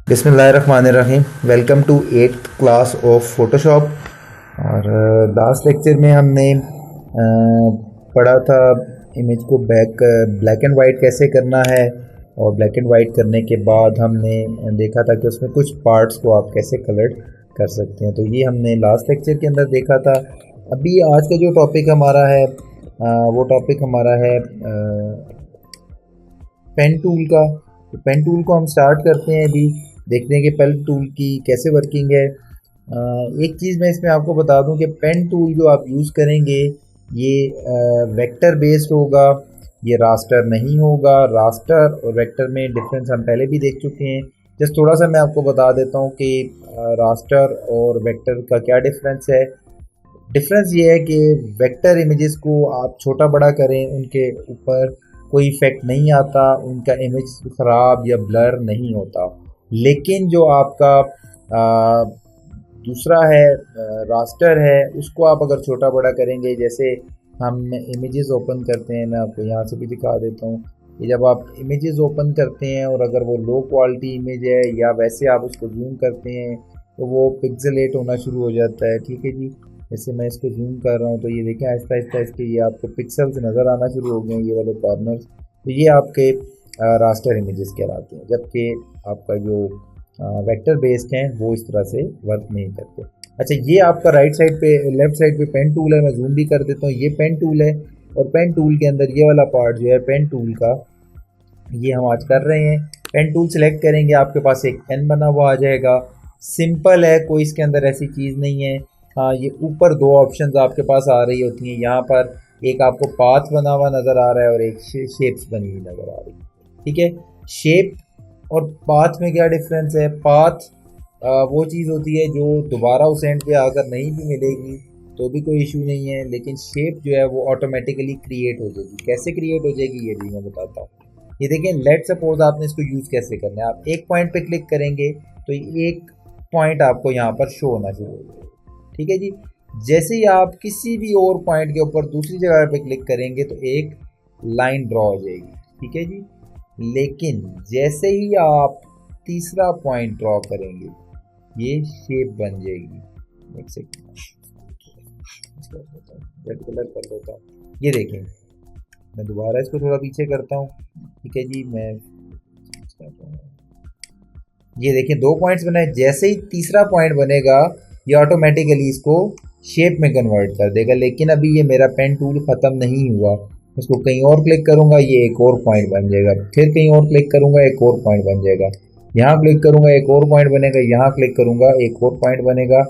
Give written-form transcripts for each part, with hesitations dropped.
बिस्मिल्लाहिर्रहमानिर्रहीम। Welcome to 8th class of Photoshop. और last lecture में हमने पढ़ा था इमेज को ब्लैक एंड वाइट कैसे करना है, और ब्लैक एंड वाइट करने के बाद हमने देखा था कि उसमें कुछ पार्ट्स को आप कैसे कलर कर सकते हैं। तो ये हमने लास्ट लेक्चर के अंदर देखा था। अभी आज का जो टॉपिक हमारा है वो टॉपिक हमारा है पेन टूल का। तो पेन टूल को हम स्टार्ट करते हैं। अभी देखते हैं कि पेन टूल की कैसे वर्किंग है। एक चीज़ मैं इसमें आपको बता दूं कि पेन टूल जो आप यूज़ करेंगे ये वेक्टर बेस्ड होगा, ये रास्टर नहीं होगा। रास्टर और वेक्टर में डिफरेंस हम पहले भी देख चुके हैं। जस्ट थोड़ा सा मैं आपको बता देता हूँ कि रास्टर और वेक्टर का क्या डिफरेंस है। डिफरेंस ये है कि वेक्टर इमेजेस को आप छोटा बड़ा करें, उनके ऊपर कोई इफेक्ट नहीं आता, उनका इमेज ख़राब या ब्लर नहीं होता। लेकिन जो आपका दूसरा है रास्टर है, उसको आप अगर छोटा बड़ा करेंगे, जैसे हम इमेजेस ओपन करते हैं, मैं आपको यहाँ से भी दिखा देता हूँ कि जब आप इमेजेस ओपन करते हैं और अगर वो लो क्वालिटी इमेज है या वैसे आप उसको जूम करते हैं तो वो पिक्सेलेट होना शुरू हो जाता है। ठीक है जी, जैसे मैं इसको जूम कर रहा हूँ तो ये देखें आहिस्ता आहिस्ता इसके ये आपको पिक्सल्स नज़र आना शुरू हो गए हैं, ये वाले कॉर्नर्स। तो ये आपके रास्टर इमेजेस कहलाते हैं, जबकि आपका जो वेक्टर बेस्ड हैं वो इस तरह से वर्क नहीं करते। अच्छा, ये आपका राइट साइड पे लेफ्ट साइड पे पेन टूल है, मैं जूम भी कर देता हूँ। ये पेन टूल है और पेन टूल के अंदर ये वाला पार्ट जो है पेन टूल का, ये हम आज कर रहे हैं। पेन टूल सेलेक्ट करेंगे, आपके पास एक पेन बना हुआ आ जाएगा। सिंपल है, कोई इसके अंदर ऐसी चीज़ नहीं है। हाँ, ये ऊपर दो ऑप्शंस आपके पास आ रही होती हैं। यहाँ पर एक आपको पाथ बना हुआ नज़र आ रहा है और एक शेप्स बनी हुई नज़र आ रही है। ठीक है, शेप और पाथ में क्या डिफरेंस है। पाथ वो चीज़ होती है जो दोबारा उस एंड पे आकर नहीं भी मिलेगी तो भी कोई इशू नहीं है, लेकिन शेप जो है वो ऑटोमेटिकली क्रिएट हो जाएगी। कैसे क्रिएट हो जाएगी ये भी मैं बताता हूँ। ये देखें, लेट सपोज आपने इसको यूज़ कैसे करना है। आप एक पॉइंट पे क्लिक करेंगे तो एक पॉइंट आपको यहाँ पर शो होना शुरू हो जाएगा। ठीक है जी, जैसे ही आप किसी भी और पॉइंट के ऊपर दूसरी जगह पे क्लिक करेंगे तो एक लाइन ड्रॉ हो जाएगी। ठीक है जी, लेकिन जैसे ही आप तीसरा पॉइंट ड्रॉ करेंगे ये शेप बन जाएगी। एक सेकंड, रेड कलर कर देता हूँ। ये देखें, मैं दोबारा इसको थोड़ा पीछे करता हूँ। ठीक है जी, मैं ये देखें दो पॉइंट्स बनाए, जैसे ही तीसरा पॉइंट बनेगा ये ऑटोमेटिकली इसको शेप में कन्वर्ट कर देगा। लेकिन अभी ये मेरा पेन टूल ख़त्म नहीं हुआ, उसको कहीं और क्लिक करूँगा ये एक और पॉइंट बन जाएगा, फिर कहीं और क्लिक करूँगा एक और पॉइंट बन जाएगा, यहाँ क्लिक करूँगा एक और पॉइंट बनेगा, यहाँ क्लिक करूँगा एक और पॉइंट बनेगा।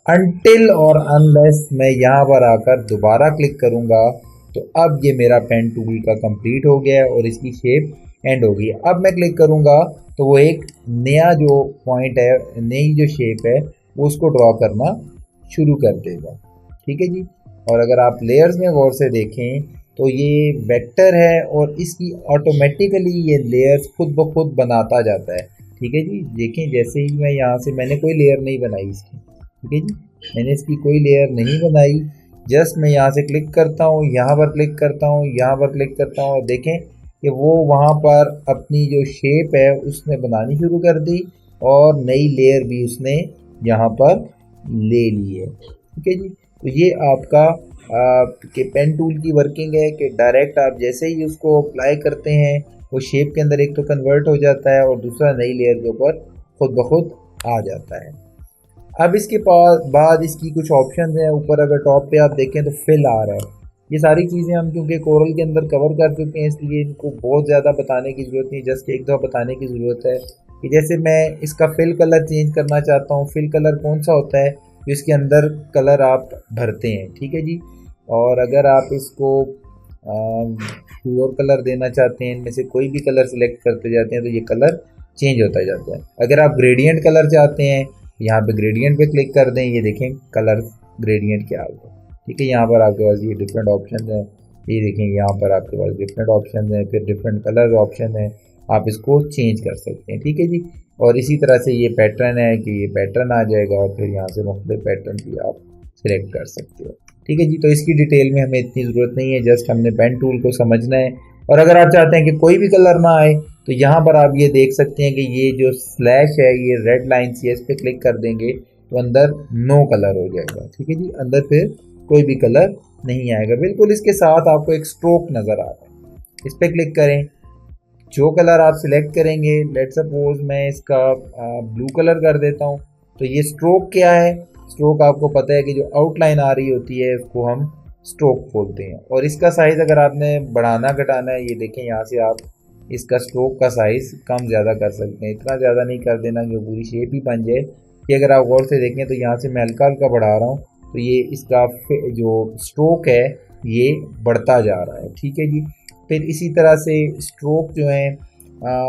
अनटिल और अनलेस मैं यहाँ पर आकर दोबारा क्लिक करूँगा तो अब ये मेरा पेन टूल का कंप्लीट हो गया है और इसकी शेप एंड होगी। अब मैं क्लिक करूँगा तो वो एक नया जो पॉइंट है, नई जो शेप है वो उसको ड्रॉ करना शुरू कर देगा। ठीक है जी, और अगर आप लेयर्स में गौर से देखें तो ये वेक्टर है और इसकी ऑटोमेटिकली ये लेयर्स खुद ब खुद बनाता जाता है। ठीक है जी, देखें जैसे ही मैं यहाँ से, मैंने कोई लेयर नहीं बनाई इसकी। ठीक है जी, मैंने इसकी कोई लेयर नहीं बनाई, जस्ट मैं यहाँ से क्लिक करता हूँ, यहाँ पर क्लिक करता हूँ, यहाँ पर क्लिक करता हूँ और देखें कि वो वहाँ पर अपनी जो शेप है उसने बनानी शुरू कर दी और नई लेयर भी उसने यहाँ पर ले ली है। ठीक है जी, तो ये आपका के पेन टूल की वर्किंग है कि डायरेक्ट आप जैसे ही उसको अप्लाई करते हैं वो शेप के अंदर एक तो कन्वर्ट हो जाता है और दूसरा नई लेयर के ऊपर खुद ब खुद आ जाता है। अब इसके बाद इसकी कुछ ऑप्शन हैं। ऊपर अगर टॉप पे आप देखें तो फिल आ रहा है। ये सारी चीज़ें हम क्योंकि कोरल के अंदर कवर कर चुके हैं इसलिए इनको बहुत ज़्यादा बताने की ज़रूरत नहीं, जस्ट एक दफ़ा बताने की ज़रूरत है कि जैसे मैं इसका फिल कलर चेंज करना चाहता हूँ। फिल कलर कौन सा होता है, जो इसके अंदर कलर आप भरते हैं। ठीक है जी, और अगर आप इसको प्योर कलर देना चाहते हैं, इनमें से कोई भी कलर सेलेक्ट करते जाते हैं तो ये कलर चेंज होता जाता है। अगर आप ग्रेडियंट कलर चाहते हैं यहाँ पे ग्रेडियंट पे क्लिक कर दें, ये देखें कलर ग्रेडियंट क्या होगा। ठीक है, यहाँ पर आपके पास ये डिफरेंट ऑप्शन है, ये देखें यहाँ पर आपके पास डिफरेंट ऑप्शन है, फिर डिफरेंट कलर ऑप्शन है, आप इसको चेंज कर सकते हैं। ठीक है जी, और इसी तरह से ये पैटर्न है कि ये पैटर्न आ जाएगा और फिर यहाँ से मुख्तलिफ पैटर्न भी आप सिलेक्ट कर सकते हो। ठीक है जी, तो इसकी डिटेल में हमें इतनी ज़रूरत नहीं है, जस्ट हमने पेन टूल को समझना है। और अगर आप चाहते हैं कि कोई भी कलर ना आए तो यहाँ पर आप ये देख सकते हैं कि ये जो स्लैश है, ये रेड लाइन सी है, इस पर क्लिक कर देंगे तो अंदर नो कलर हो जाएगा। ठीक है जी, अंदर फिर कोई भी कलर नहीं आएगा। बिल्कुल इसके साथ आपको एक स्ट्रोक नज़र आ रहा है, इस पर क्लिक करें। जो कलर आप सिलेक्ट करेंगे, लेट सपोज मैं इसका ब्लू कलर कर देता हूँ। तो ये स्ट्रोक क्या है? स्ट्रोक आपको पता है कि जो आउटलाइन आ रही होती है उसको हम स्ट्रोक बोलते हैं। और इसका साइज़ अगर आपने बढ़ाना घटाना है, ये देखें यहाँ से आप इसका स्ट्रोक का साइज़ कम ज़्यादा कर सकते हैं। इतना ज़्यादा नहीं कर देना कि पूरी शेप ही बन जाए। कि अगर आप गौर से देखें तो यहाँ से मैं हल्का हल्का बढ़ा रहा हूँ तो ये इसका जो स्ट्रोक है ये बढ़ता जा रहा है। ठीक है जी। फिर इसी तरह से स्ट्रोक जो है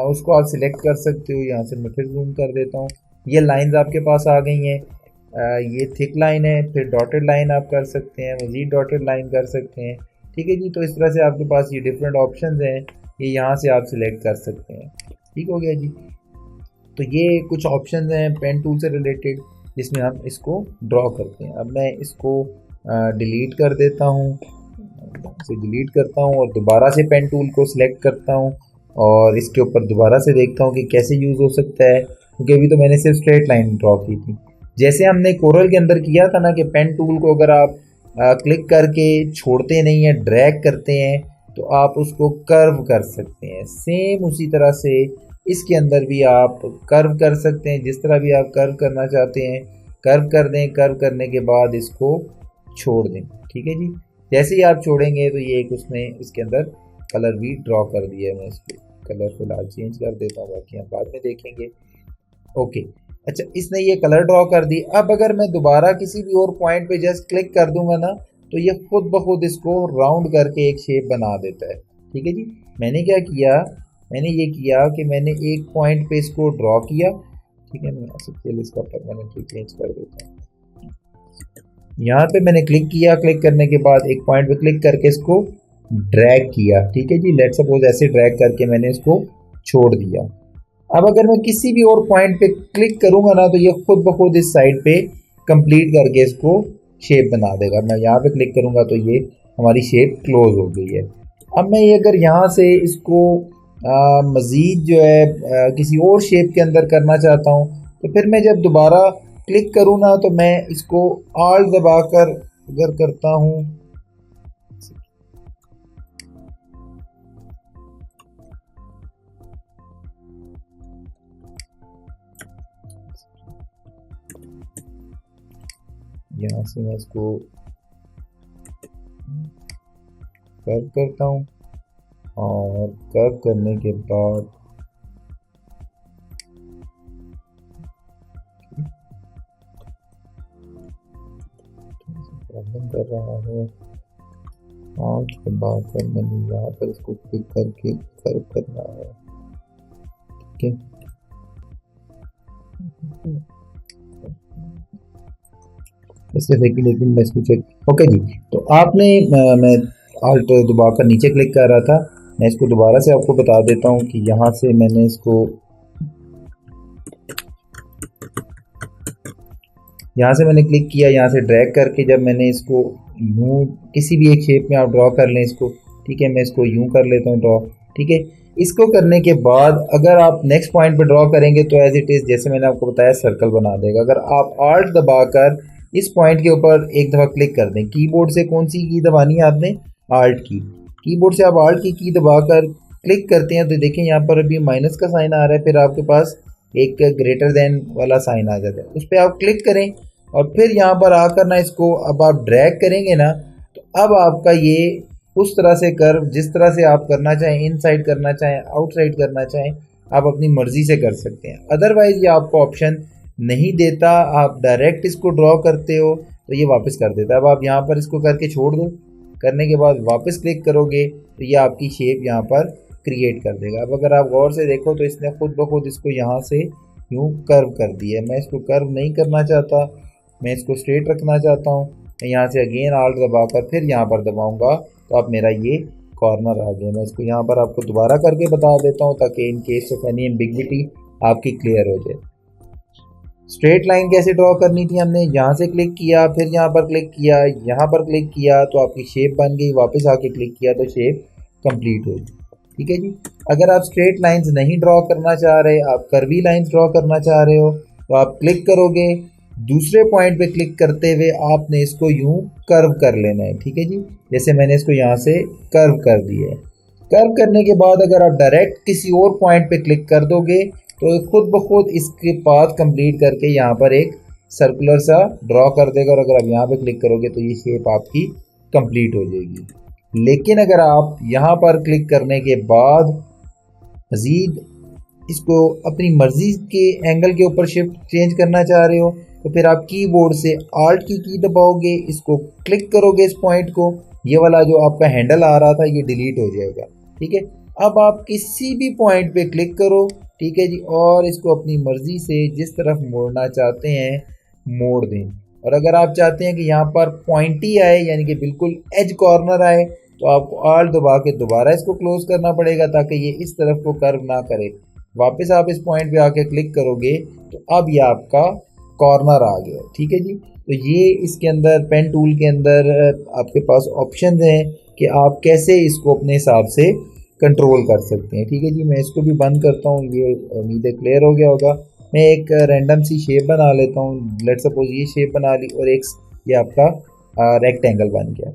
उसको आप सिलेक्ट कर सकते हो। यहाँ से मैं फिर जूम कर देता हूँ। ये लाइंस आपके पास आ गई हैं। ये थिक लाइन है, फिर डॉटेड लाइन आप कर सकते हैं, मज़ीद डॉटेड लाइन कर सकते हैं। ठीक है जी। तो इस तरह से आपके पास ये डिफरेंट ऑप्शंस हैं, ये यहाँ से आप सिलेक्ट कर सकते हैं। ठीक हो गया जी। तो ये कुछ ऑप्शंस हैं पेन टूल से रिलेटेड जिसमें हम इसको ड्रॉ करते हैं। अब मैं इसको डिलीट कर देता हूँ, इसे डिलीट करता हूँ और दोबारा से पेन टूल को सिलेक्ट करता हूँ और इसके ऊपर दोबारा से देखता हूँ कि कैसे यूज़ हो सकता है, क्योंकि अभी तो मैंने सिर्फ स्ट्रेट लाइन ड्रॉ की थी। जैसे हमने कोरल के अंदर किया था ना कि पेन टूल को अगर आप क्लिक करके छोड़ते नहीं हैं, ड्रैग करते हैं, तो आप उसको कर्व कर सकते हैं। सेम उसी तरह से इसके अंदर भी आप कर्व कर सकते हैं। जिस तरह भी आप कर्व करना चाहते हैं कर्व कर दें, कर्व करने के बाद इसको छोड़ दें। ठीक है जी। जैसे ही आप छोड़ेंगे तो ये एक उसने इसके अंदर कलर भी ड्रॉ कर दिया है। मैं इसको कलर फिलहाल चेंज कर देता हूँ, बाकी हम बाद में देखेंगे। ओके, अच्छा, इसने ये कलर ड्रॉ कर दी। अब अगर मैं दोबारा किसी भी और पॉइंट पे जस्ट क्लिक कर दूंगा ना तो ये खुद ब खुद इसको राउंड करके एक शेप बना देता है। ठीक है जी। मैंने क्या किया, मैंने ये किया कि मैंने एक पॉइंट पे इसको ड्रॉ किया। ठीक है, मैं सबसे इसका परमानेंटली चेंज कर देता हूँ। यहाँ पे मैंने क्लिक किया, क्लिक करने के बाद एक पॉइंट पे क्लिक करके इसको ड्रैग किया। ठीक है जी। लेट सपोज ऐसे ड्रैग करके मैंने इसको छोड़ दिया। अब अगर मैं किसी भी और पॉइंट पे क्लिक करूंगा ना तो ये खुद ब खुद इस साइड पे कंप्लीट करके इसको शेप बना देगा। मैं यहाँ पे क्लिक करूंगा तो ये हमारी शेप क्लोज हो गई है। अब मैं ये अगर यहाँ से इसको मज़ीद जो है किसी और शेप के अंदर करना चाहता हूँ तो फिर मैं जब दोबारा क्लिक करूँ ना तो मैं इसको आल्ट दबाकर अगर करता हूँ, यहाँ से मैं इसको कर्व करता हूँ और कर्व करने के बाद प्रॉब्लम कर रहा है। और उसके बाद फिर मैंने यहाँ पर इसको क्लिक करके कर्व करना है। ठीक है, इससे देखिए, लेकिन मैं इसको चेक। ओके जी। तो आपने मैं आल्ट दबाकर नीचे क्लिक कर रहा था। मैं इसको दोबारा से आपको बता देता हूँ कि यहाँ से मैंने इसको यहाँ से मैंने क्लिक किया, यहाँ से ड्रैग करके जब मैंने इसको यूँ किसी भी एक शेप में आप ड्रॉ कर लें इसको। ठीक है, मैं इसको यूँ कर लेता हूँ ड्रॉ। ठीक है, इसको करने के बाद अगर आप नेक्स्ट पॉइंट पे ड्रॉ करेंगे तो एज इट इज़ जैसे मैंने आपको बताया सर्कल बना देगा। अगर आप आल्ट दबाकर इस पॉइंट के ऊपर एक दफ़ा क्लिक कर दें, कीबोर्ड से कौन सी की दबानी है आपने, आल्ट की। कीबोर्ड से आप आल्ट की दबाकर क्लिक करते हैं तो देखें यहाँ पर अभी माइनस का साइन आ रहा है, फिर आपके पास एक ग्रेटर देन वाला साइन आ जाता है, उस पर आप क्लिक करें और फिर यहाँ पर आकर ना इसको अब आप ड्रैग करेंगे ना तो अब आपका ये उस तरह से कर्व जिस तरह से आप करना चाहें, इनसाइड करना चाहें, आउटसाइड करना चाहें, आप अपनी मर्ज़ी से कर सकते हैं। अदरवाइज़ ये आपको ऑप्शन नहीं देता, आप डायरेक्ट इसको ड्रॉ करते हो तो ये वापस कर देता है। अब आप यहाँ पर इसको करके छोड़ दो, करने के बाद वापस क्लिक करोगे तो ये आपकी शेप यहाँ पर क्रिएट कर देगा। अब अगर आप गौर से देखो तो इसने खुद ब खुद इसको यहाँ से यूँ कर्व कर दिया है। मैं इसको कर्व नहीं करना चाहता, मैं इसको स्ट्रेट रखना चाहता हूँ। मैं यहाँ से अगेन आल्ट दबाकर फिर यहाँ पर दबाऊँगा तो अब मेरा ये कॉर्नर आ गया। मैं इसको यहाँ पर आपको दोबारा करके बता देता हूँ ताकि in case of any ambiguity आपकी क्लियर हो जाए। स्ट्रेट लाइन कैसे ड्रॉ करनी थी, हमने यहाँ से क्लिक किया, फिर यहाँ पर क्लिक किया, यहाँ पर क्लिक किया तो आपकी शेप बन गई, वापस आके क्लिक किया तो शेप कंप्लीट होगी। ठीक है जी। अगर आप स्ट्रेट लाइंस नहीं ड्रॉ करना चाह रहे, आप कर्वी लाइंस ड्रॉ करना चाह रहे हो, तो आप क्लिक करोगे, दूसरे पॉइंट पे क्लिक करते हुए आपने इसको यूं कर्व कर लेना है। ठीक है जी, जैसे मैंने इसको यहाँ से कर्व कर दिया है। कर्व करने के बाद अगर आप डायरेक्ट किसी और पॉइंट पे क्लिक कर दोगे तो खुद ब खुद इसके पाथ कंप्लीट करके यहाँ पर एक सर्कुलर सा ड्रॉ कर देगा, और अगर आप यहाँ पे क्लिक करोगे तो ये शेप आपकी कंप्लीट हो जाएगी। लेकिन अगर आप यहाँ पर क्लिक करने के बाद मज़ीद इसको अपनी मर्ज़ी के एंगल के ऊपर शिफ्ट चेंज करना चाह रहे हो, तो फिर आप कीबोर्ड से आल्ट की दबाओगे, इसको क्लिक करोगे, इस पॉइंट को, ये वाला जो आपका हैंडल आ रहा था ये डिलीट हो जाएगा। ठीक है, अब आप किसी भी पॉइंट पे क्लिक करो, ठीक है जी, और इसको अपनी मर्ज़ी से जिस तरफ मोड़ना चाहते हैं मोड़ दें। और अगर आप चाहते हैं कि यहाँ पर पॉइंटी आए, यानी कि बिल्कुल एज कॉर्नर आए, तो आपको आल्ट दबा के दोबारा इसको क्लोज करना पड़ेगा ताकि ये इस तरफ को कर्व ना करे। वापस आप इस पॉइंट पे आके क्लिक करोगे तो अब ये आपका कॉर्नर आ गया। ठीक है जी, तो ये इसके अंदर पेन टूल के अंदर आपके पास ऑप्शन हैं कि आप कैसे इसको अपने हिसाब से कंट्रोल कर सकते हैं। ठीक है जी, मैं इसको भी बंद करता हूँ, ये उम्मीद है क्लियर हो गया होगा। मैं एक रैंडम सी शेप बना लेता हूँ, लेट सपोज ये शेप बना ली और एक ये आपका रेक्टेंगल बन गया।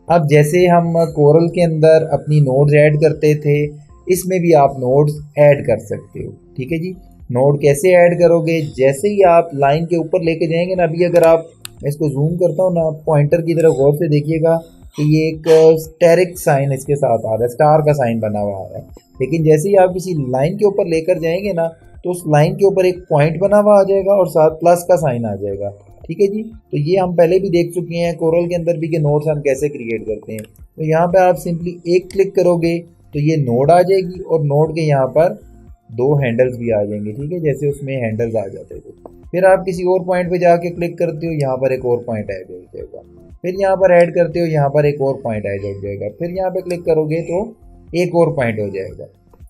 अब जैसे हम कोरल के अंदर अपनी नोड्स ऐड करते थे, इसमें भी आप नोड्स ऐड कर सकते हो। ठीक है जी, नोड कैसे ऐड करोगे, जैसे ही आप लाइन के ऊपर लेके जाएंगे ना, अभी अगर आप, मैं इसको जूम करता हूँ ना, पॉइंटर की तरफ गौर से देखिएगा कि ये एक स्टेरिक साइन इसके साथ आ रहा है, स्टार का साइन बना हुआ आ रहा है। लेकिन जैसे ही आप किसी लाइन के ऊपर लेकर जाएंगे ना, तो उस लाइन के ऊपर एक पॉइंट बना हुआ आ जाएगा और साथ प्लस का साइन आ जाएगा। ठीक है जी, तो ये हम पहले भी देख चुके हैं कोरल के अंदर भी कि नोड्स हम कैसे क्रिएट करते हैं। तो यहाँ पे आप सिंपली एक क्लिक करोगे तो ये नोड आ जाएगी, और नोड के यहाँ पर दो हैंडल्स भी आ जाएंगे। ठीक है, जैसे उसमें हैंडल्स आ जाते थे। फिर आप किसी और पॉइंट पे जाके क्लिक करते हो, यहाँ पर एक और पॉइंट ऐड हो जाएगा। फिर यहाँ पर ऐड करते हो, यहाँ पर एक और पॉइंट ऐड हो जाएगा। फिर यहाँ पे क्लिक करोगे तो एक और पॉइंट हो जाएगा।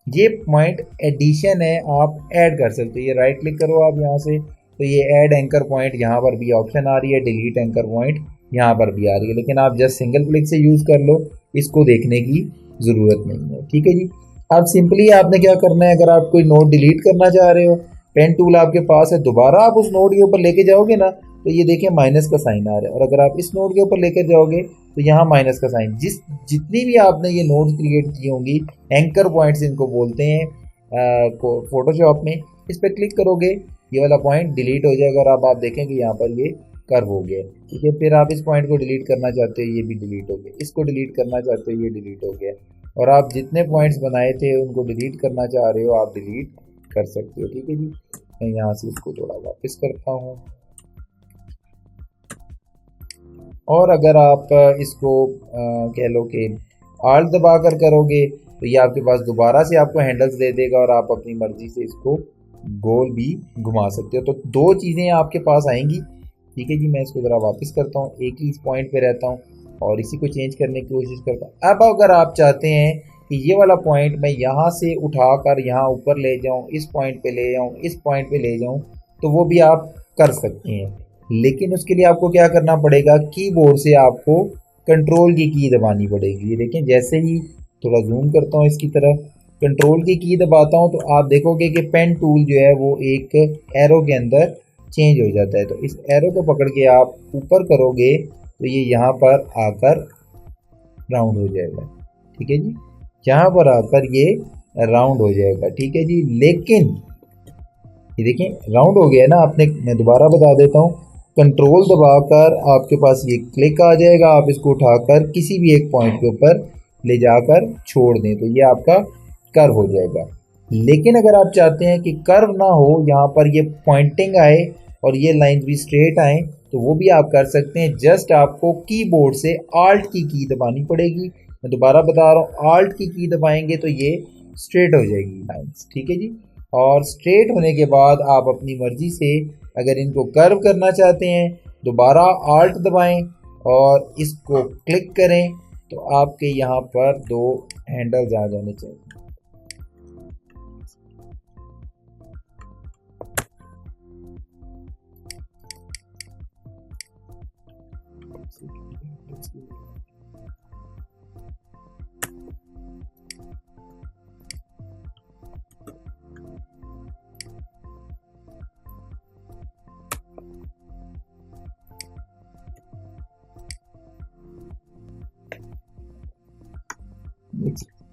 ये पॉइंट एडिशन है, आप ऐड कर सकते हो। ये राइट क्लिक करो आप यहाँ से, तो ये ऐड एंकर पॉइंट यहाँ पर भी ऑप्शन आ रही है, डिलीट एंकर पॉइंट यहाँ पर भी आ रही है, लेकिन आप जस्ट सिंगल क्लिक से यूज़ कर लो, इसको देखने की ज़रूरत नहीं है। ठीक है जी, अब सिंपली आपने क्या करना है, अगर आप कोई नोट डिलीट करना चाह रहे हो, पेन टूल आपके पास है, दोबारा आप उस नोट के ऊपर लेके जाओगे ना, तो ये देखिए माइनस का साइन आ रहा है। और अगर आप इस नोट के ऊपर लेकर जाओगे तो यहाँ माइनस का साइन, जितनी भी आपने ये नोट्स क्रिएट की होंगी, एंकर पॉइंट्स इनको बोलते हैं फोटोशॉप में, इस पर क्लिक करोगे ये वाला पॉइंट डिलीट हो जाएगा, और अब आप देखेंगे यहाँ पर ये कर्व हो गया। ठीक है, फिर आप इस पॉइंट को डिलीट करना चाहते हो, ये भी डिलीट हो गया। इसको डिलीट करना चाहते हो, ये डिलीट हो गया। और आप जितने पॉइंट्स बनाए थे उनको डिलीट करना चाह रहे हो, आप डिलीट कर सकते हो। ठीक है जी, मैं यहाँ से इसको थोड़ा वापस करता हूँ। और अगर आप इसको कह लो कि आल्ट दबा कर करोगे तो ये आपके पास दोबारा से आपको हैंडल्स दे देगा, और आप अपनी मर्जी से इसको गोल भी घुमा सकते हो। तो दो चीज़ें आपके पास आएंगी। ठीक है जी, मैं इसको ज़रा वापस करता हूँ, एक ही इस पॉइंट पे रहता हूँ और इसी को चेंज करने की कोशिश करता हूँ। अब अगर आप चाहते हैं कि ये वाला पॉइंट मैं यहाँ से उठाकर यहाँ ऊपर ले जाऊँ, इस पॉइंट पे ले जाऊँ, इस पॉइंट पे ले जाऊँ, तो वो भी आप कर सकते हैं। लेकिन उसके लिए आपको क्या करना पड़ेगा, कीबोर्ड से आपको कंट्रोल की दबानी पड़ेगी। ये देखें, जैसे ही थोड़ा जूम करता हूँ इसकी तरफ, कंट्रोल की दबाता हूँ, तो आप देखोगे कि पेन टूल जो है वो एक एरो के अंदर चेंज हो जाता है। तो इस एरो को पकड़ के आप ऊपर करोगे तो ये यहाँ पर आकर राउंड हो जाएगा। ठीक है जी, यहाँ पर आकर ये राउंड हो जाएगा। ठीक है जी, लेकिन ये देखें राउंड हो गया है ना आपने, मैं दोबारा बता देता हूँ, कंट्रोल दबाकर आपके पास ये क्लिक आ जाएगा, आप इसको उठाकर किसी भी एक पॉइंट के ऊपर ले जाकर छोड़ दें तो ये आपका कर्व हो जाएगा। लेकिन अगर आप चाहते हैं कि कर्व ना हो, यहाँ पर ये पॉइंटिंग आए और ये लाइन भी स्ट्रेट आए, तो वो भी आप कर सकते हैं। जस्ट आपको कीबोर्ड से आल्ट की दबानी पड़ेगी। मैं दोबारा बता रहा हूँ, आल्ट की दबाएंगे तो ये स्ट्रेट हो जाएगी लाइन्स। ठीक है जी, और स्ट्रेट होने के बाद आप अपनी मर्ज़ी से अगर इनको कर्व करना चाहते हैं, दोबारा आल्ट दबाएं और इसको क्लिक करें, तो आपके यहाँ पर दो हैंडल्स आ जाने चाहिए।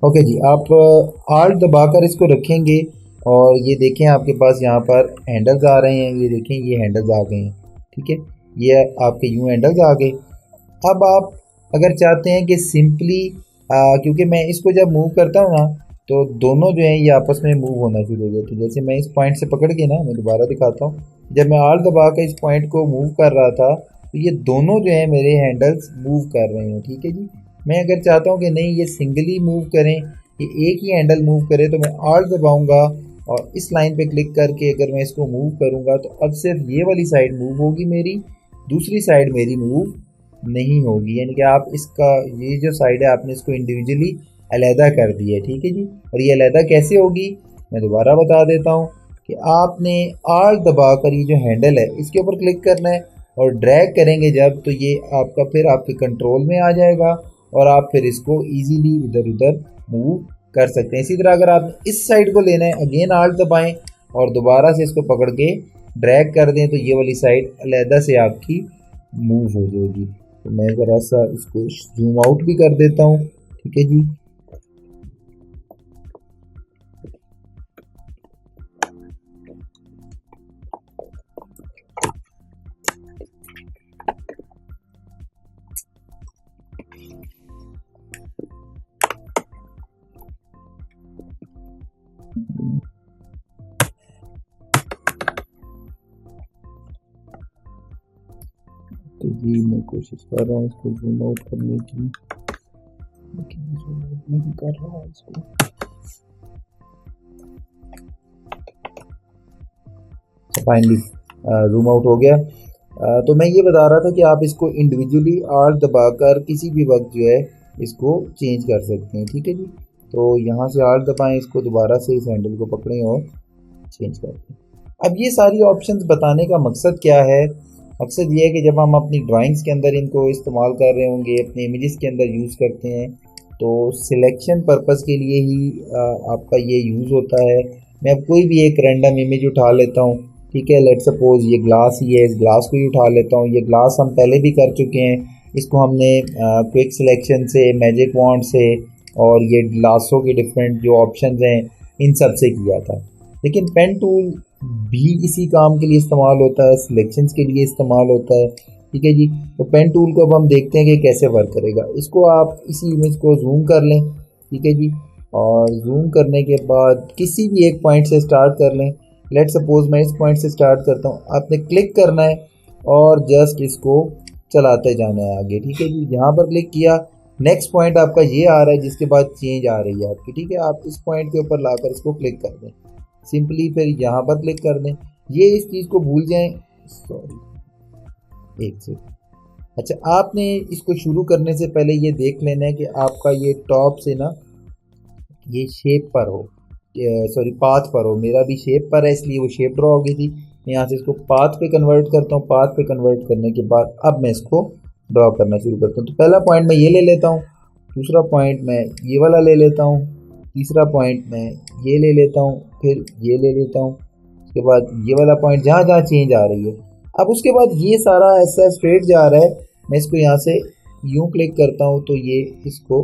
ओके जी, आप आल्ट दबाकर इसको रखेंगे और ये देखें आपके पास यहाँ पर हैंडल्स आ रहे हैं, ये देखें ये हैंडल्स आ गए हैं, ठीक है, ये आपके यूँ हैंडल्स आ गए। अब आप अगर चाहते हैं कि सिंपली क्योंकि मैं इसको जब मूव करता हूँ ना तो दोनों जो हैं ये आपस में मूव होना शुरू हो जाते हैं। जैसे मैं इस पॉइंट से पकड़ के ना, मैं दोबारा दिखाता हूँ, जब मैं आल्ट दबा के इस पॉइंट को मूव कर रहा था तो ये दोनों जो हैं मेरे हैंडल्स मूव कर रहे हैं, ठीक है जी। मैं अगर चाहता हूँ कि नहीं ये सिंगली मूव करें, ये एक ही हैंडल मूव करे, तो मैं आल्ट दबाऊंगा और इस लाइन पे क्लिक करके अगर मैं इसको मूव करूंगा तो अब सिर्फ ये वाली साइड मूव होगी मेरी, दूसरी साइड मेरी मूव नहीं होगी। यानी कि आप इसका ये जो साइड है आपने इसको इंडिविजुअली अलहदा कर दिया है, ठीक है जी। और ये अलहदा कैसे होगी मैं दोबारा बता देता हूँ कि आपने आल्ट दबाकर ये जो हैंडल है इसके ऊपर क्लिक करना है और ड्रैग करेंगे जब, तो ये आपका फिर आपके कंट्रोल में आ जाएगा और आप फिर इसको इजीली इधर उधर मूव कर सकते हैं। इसी तरह अगर आप इस साइड को लेना है, अगेन आल्ट दबाएं और दोबारा से इसको पकड़ के ड्रैग कर दें तो ये वाली साइड अलहदा से आपकी मूव हो जाएगी। तो मैं ज़रा सा इसको जूम आउट भी कर देता हूँ, ठीक है जी। तो जी मैं कोशिश कर रहा हूँ इसको जूम आउट करने की, लेकिन जूम आउट नहीं कर रहा इसको। फाइनली जूम आउट हो गया। तो मैं ये बता रहा था कि आप इसको इंडिविजुअली आल्ट दबाकर किसी भी वक्त जो है इसको चेंज कर सकते हैं, ठीक है जी। तो यहाँ से आल्ट दबाएं, इसको दोबारा से इस हैंडल को पकड़ें और चेंज करते हैं। अब ये सारी ऑप्शंस बताने का मकसद क्या है? मकसद ये है कि जब हम अपनी ड्राइंग्स के अंदर इनको इस्तेमाल कर रहे होंगे, अपने इमेजेस के अंदर यूज़ करते हैं, तो सिलेक्शन पर्पस के लिए ही आपका ये यूज़ होता है। मैं अब कोई भी एक रैंडम इमेज उठा लेता हूँ, ठीक है, लेट सपोज ये ग्लास ही है, इस ग्लास को ही उठा लेता हूँ। ये ग्लास हम पहले भी कर चुके हैं, इसको हमने क्विक सिलेक्शन से, मैजिक वॉन्ड से और ये ग्लासों के डिफरेंट जो ऑप्शंस हैं इन सब से किया था। लेकिन पेन टूल भी इसी काम के लिए इस्तेमाल होता है, सिलेक्शंस के लिए इस्तेमाल होता है, ठीक है जी। तो पेन टूल को अब हम देखते हैं कि कैसे वर्क करेगा। इसको आप इसी इमेज को जूम कर लें, ठीक है जी, और जूम करने के बाद किसी भी एक पॉइंट से स्टार्ट कर लें। लेट सपोज मैं इस पॉइंट से स्टार्ट करता हूँ, आपने क्लिक करना है और जस्ट इसको चलाते जाना है आगे, ठीक है जी। यहाँ पर क्लिक किया, नेक्स्ट पॉइंट आपका ये आ रहा है जिसके बाद चेंज आ रही है आपकी, ठीक है। आप इस पॉइंट के ऊपर लाकर इसको क्लिक कर दें, सिंपली फिर यहाँ पर क्लिक कर दें। ये इस चीज़ को भूल जाएं, सॉरी एक सेकंड। अच्छा, आपने इसको शुरू करने से पहले ये देख लेना है कि आपका ये टॉप से ना ये शेप पर हो, सॉरी पाथ पर हो। मेरा भी शेप पर है इसलिए वो शेप ड्रॉ हो गई थी। मैं यहाँ से इसको पाथ पे कन्वर्ट करता हूँ। पाथ पे कन्वर्ट करने के बाद अब मैं इसको ड्रॉ करना शुरू करता हूँ। तो पहला पॉइंट मैं ये ले लेता हूँ, दूसरा पॉइंट मैं ये वाला ले लेता हूँ, तीसरा पॉइंट मैं ये ले लेता हूँ, फिर ये ले लेता हूँ, उसके बाद ये वाला पॉइंट जहाँ जहाँ चेंज आ रही है। अब उसके बाद ये सारा ऐसा स्ट्रेट जा रहा है, मैं इसको यहाँ से यूँ क्लिक करता हूँ तो ये इसको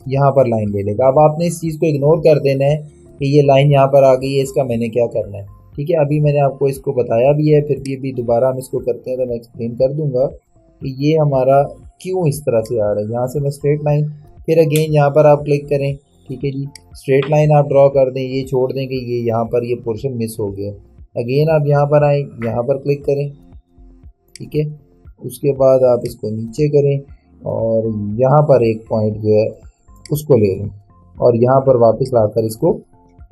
यहाँ पर लाइन ले लेगा। अब आपने इस चीज़ को इग्नोर कर देना है कि ये लाइन यहाँ पर आ गई है, इसका मैंने क्या करना है, ठीक है। अभी मैंने आपको इसको बताया भी है, फिर भी दोबारा हम इसको करते हैं तो मैं एक्सप्लेन कर दूंगा कि ये हमारा क्यों इस तरह से आ रहा है। यहाँ से मैं स्ट्रेट लाइन, फिर अगेन यहाँ पर आप क्लिक करें, ठीक है जी, स्ट्रेट लाइन आप ड्रॉ कर दें, ये छोड़ दें कि ये यहाँ पर ये पोर्शन मिस हो गया। अगेन आप यहाँ पर आएँ, यहाँ पर क्लिक करें, ठीक है। उसके बाद आप इसको नीचे करें और यहाँ पर एक पॉइंट जो है उसको ले लें और यहाँ पर वापस लाकर इसको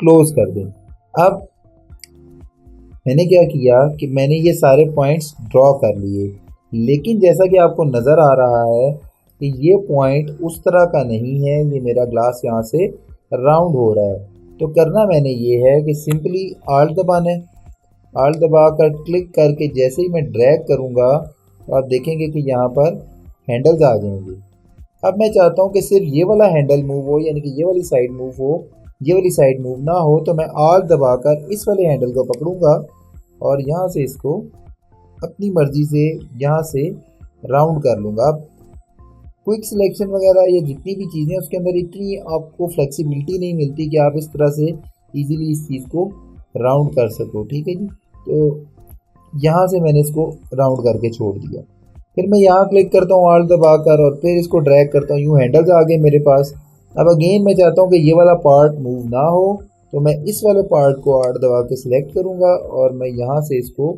क्लोज कर दें। अब मैंने क्या किया कि मैंने ये सारे पॉइंट्स ड्रॉ कर लिए, लेकिन जैसा कि आपको नज़र आ रहा है कि ये पॉइंट उस तरह का नहीं है, ये मेरा ग्लास यहाँ से राउंड हो रहा है। तो करना मैंने ये है कि सिंपली आल्ट दबाना है, आल्ट दबाकर क्लिक करके जैसे ही मैं ड्रैग करूँगा तो आप देखेंगे कि यहाँ पर हैंडल्स आ जाएंगे। अब मैं चाहता हूँ कि सिर्फ ये वाला हैंडल मूव हो, यानी कि ये वाली साइड मूव हो, ये वाली साइड मूव ना हो, तो मैं आल्ट दबाकर इस वाले हैंडल को पकड़ूंगा और यहाँ से इसको अपनी मर्जी से यहाँ से राउंड कर लूँगा। अब क्विक सिलेक्शन वगैरह ये जितनी भी चीज़ें उसके अंदर इतनी आपको फ्लेक्सिबिलिटी नहीं मिलती कि आप इस तरह से इजीली इस चीज़ को राउंड कर सको। ठीक है जी, तो यहाँ से मैंने इसको राउंड करके छोड़ दिया। फिर मैं यहाँ क्लिक करता हूँ आल्ट दबाकर और फिर इसको ड्रैग करता हूँ, यूँ हैंडल्स आ गए मेरे पास। अब अगेन मैं चाहता हूँ कि ये वाला पार्ट मूव ना हो, तो मैं इस वाले पार्ट को आल्ट दबा के सिलेक्ट करूँगा और मैं यहाँ से इसको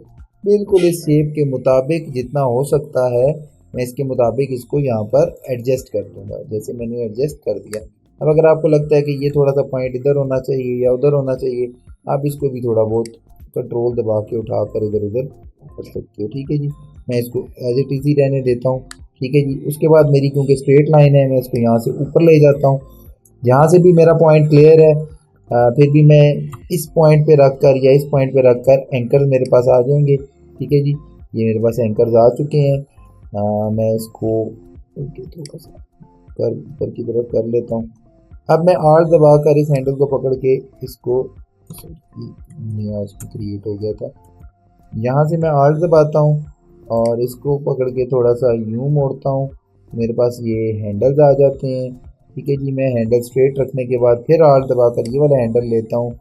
बिल्कुल इस शेप के मुताबिक जितना हो सकता है मैं इसके मुताबिक इसको यहाँ पर एडजस्ट कर दूँगा, जैसे मैंने एडजस्ट कर दिया। अब अगर आपको लगता है कि ये थोड़ा सा पॉइंट इधर होना चाहिए या उधर होना चाहिए, आप इसको भी थोड़ा बहुत कंट्रोल दबा के उठा कर इधर उधर कर सकते हो। ठीक है जी, मैं इसको एज इट इज़ ही रहने देता हूँ। ठीक है जी, उसके बाद मेरी क्योंकि स्ट्रेट लाइन है मैं इसको यहाँ से ऊपर ले जाता हूँ। यहाँ से भी मेरा पॉइंट क्लियर है। फिर भी मैं इस पॉइंट पे रख कर या इस पॉइंट पे रख कर एंकर मेरे पास आ जाएंगे। ठीक है जी, ये मेरे पास एंकर्स आ चुके हैं। मैं इसको थोड़ा सा कर ऊपर की तरफ कर लेता हूँ। अब मैं आल्ट दबा कर इस हैंडल को पकड़ के इसको नया उसको क्रिएट हो गया था, यहाँ से मैं आल्ट दबाता हूँ और इसको पकड़ के थोड़ा सा यूँ मोड़ता हूँ, मेरे पास ये हैंडल्स आ जाते हैं। ठीक है जी, मैं हैंडल स्ट्रेट रखने के बाद फिर आल्ट दबाकर ये वाला हैंडल लेता हूँ,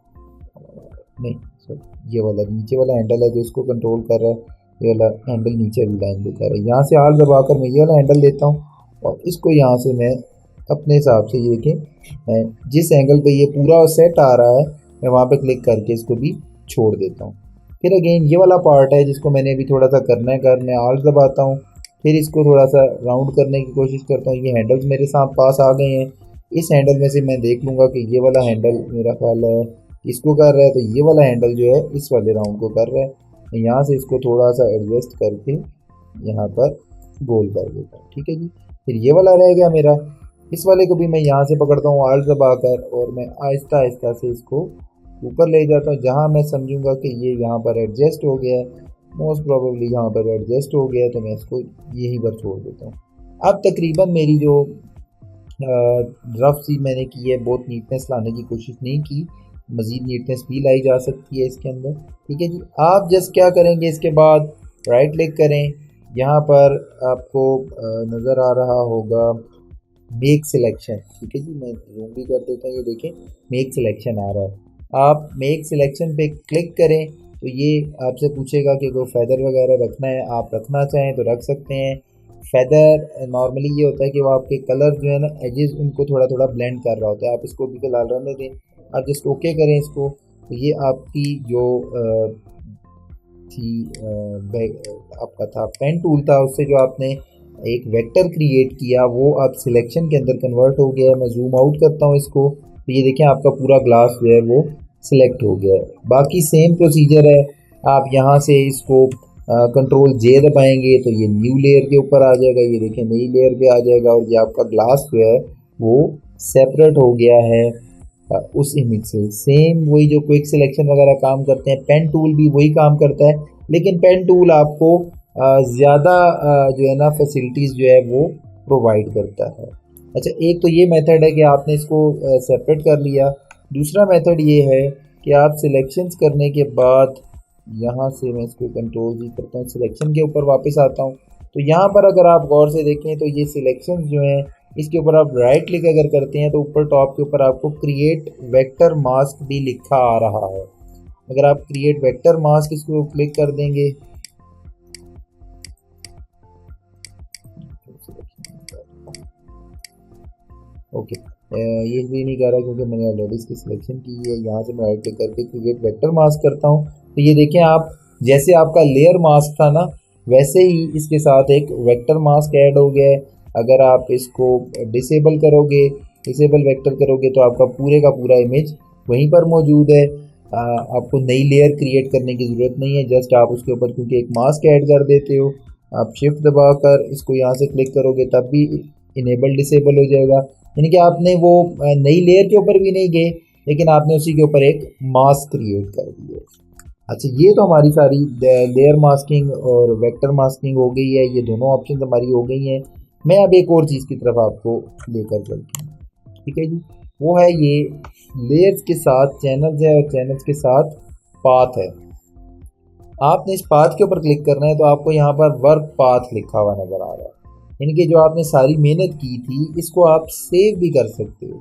नहीं सॉरी ये वाला नीचे वाला हैंडल है जो इसको कंट्रोल कर रहा है, ये वाला हैंडल नीचे वाली लाइन दिखा रहा है। यहाँ से आल्ट दबाकर मैं ये वाला हैंडल लेता हूँ और इसको यहाँ से मैं अपने हिसाब से ये देखें मैं जिस एंगल पे ये पूरा सेट आ रहा है मैं वहाँ पे क्लिक करके इसको भी छोड़ देता हूँ। फिर अगेन ये वाला पार्ट है जिसको मैंने अभी थोड़ा सा करना है, मैं आल्ट दबाता हूँ, फिर इसको थोड़ा सा राउंड करने की कोशिश करता हूँ। ये हैंडल्स मेरे साथ पास आ गए हैं, इस हैंडल में से मैं देख लूँगा कि ये वाला हैंडल मेरा ख्याल है इसको कर रहा है, तो ये वाला हैंडल जो है इस वाले राउंड को कर रहा है। मैं यहाँ से इसको थोड़ा सा एडजस्ट करके यहाँ पर गोल कर देता हूँ। ठीक है जी, फिर ये वाला रह गया मेरा, इस वाले को भी मैं यहाँ से पकड़ता हूँ आल्ट दबाकर और मैं आहिस्ता आहिस्ता से इसको ऊपर ले जाता हूँ, जहाँ मैं समझूंगा कि ये यहाँ पर एडजस्ट हो गया है, मोस्ट प्रोबेबली यहाँ पर एडजस्ट हो गया है, तो मैं इसको यहीं पर छोड़ देता हूँ। अब तकरीबन मेरी जो रफ सी मैंने की है, बहुत नीटनेस लाने की कोशिश नहीं की, मज़ीद नीटनेस भी लाई जा सकती है इसके अंदर। ठीक है जी, आप जस्ट क्या करेंगे इसके बाद राइट क्लिक करें, यहाँ पर आपको नज़र आ रहा होगा मेक सिलेक्शन। ठीक है जी, मैं जूम भी कर देता हूँ, ये देखें मेक सिलेक्शन आ रहा है। आप मेक सिलेक्शन पे क्लिक करें तो ये आपसे पूछेगा कि कोई फैदर वगैरह रखना है, आप रखना चाहें तो रख सकते हैं। फैदर नॉर्मली ये होता है कि वो आपके कलर जो है ना एजेस उनको थोड़ा थोड़ा ब्लेंड कर रहा होता है, आप इसको भी फिलहाल रहने दें, आप जस्ट ओके करें इसको, तो ये आपकी जो थी आपका था पेन टूल था, उससे जो आपने एक वेक्टर क्रिएट किया वो अब सिलेक्शन के अंदर कन्वर्ट हो गया है। मैं जूम आउट करता हूँ इसको, तो ये देखें आपका पूरा ग्लास जो है वो सिलेक्ट हो गया है। बाकी सेम प्रोसीजर है, आप यहाँ से इसको कंट्रोल जे दबाएंगे तो ये न्यू लेयर के ऊपर आ जाएगा, ये देखें नई लेयर पे आ जाएगा और ये आपका ग्लास जो है वो सेपरेट हो गया है उस इमेज से। सेम वही जो क्विक सिलेक्शन वगैरह काम करते हैं, पेन टूल भी वही काम करता है, लेकिन पेन टूल आपको ज़्यादा जो है ना फैसिलिटीज़ जो है वो प्रोवाइड करता है। अच्छा, एक तो ये मेथड है कि आपने इसको सेपरेट कर लिया। दूसरा मेथड ये है कि आप सिलेक्शंस करने के बाद यहाँ से मैं इसको कंट्रोल जी करता हूँ, सिलेक्शन के ऊपर वापस आता हूँ, तो यहाँ पर अगर आप गौर से देखें तो ये सिलेक्शंस जो हैं इसके ऊपर आप राइट क्लिक अगर करते हैं तो ऊपर टॉप के ऊपर आपको क्रिएट वेक्टर मास्क भी लिखा आ रहा है। अगर आप क्रिएट वेक्टर मास्क इसको क्लिक कर देंगे, ओके ये भी नहीं कर रहा क्योंकि मैंने ऑलरेडी इसकी सिलेक्शन की है। यहाँ से मैं राइट क्लिक करके क्रिएट वेक्टर मास्क करता हूँ, तो ये देखें आप जैसे आपका लेयर मास्क था ना वैसे ही इसके साथ एक वेक्टर मास्क ऐड हो गया है। अगर आप इसको डिसेबल करोगे, डिसेबल वेक्टर करोगे तो आपका पूरे का पूरा इमेज वहीं पर मौजूद है। आपको नई लेयर क्रिएट करने की ज़रूरत नहीं है, जस्ट आप उसके ऊपर क्योंकि एक मास्क ऐड कर देते हो, आप शिफ्ट दबाकर इसको यहाँ से क्लिक करोगे तब भी इनेबल डिसेबल हो जाएगा, यानी कि आपने वो नई लेयर के ऊपर भी नहीं गए लेकिन आपने उसी के ऊपर एक मास्क क्रिएट कर दिया। अच्छा, ये तो हमारी सारी लेयर मास्किंग और वेक्टर मास्किंग हो गई है, ये दोनों ऑप्शन हमारी हो गई हैं। मैं अब एक और चीज़ की तरफ आपको लेकर चलता हूँ। ठीक है जी, वो है ये लेयर्स के साथ चैनल्स है और चैनल्स के साथ पाथ है। आपने इस पाथ के ऊपर क्लिक करना है तो आपको यहाँ पर वर्क पाथ लिखा हुआ नज़र आ रहा है। यानी कि जो आपने सारी मेहनत की थी इसको आप सेव भी कर सकते हो।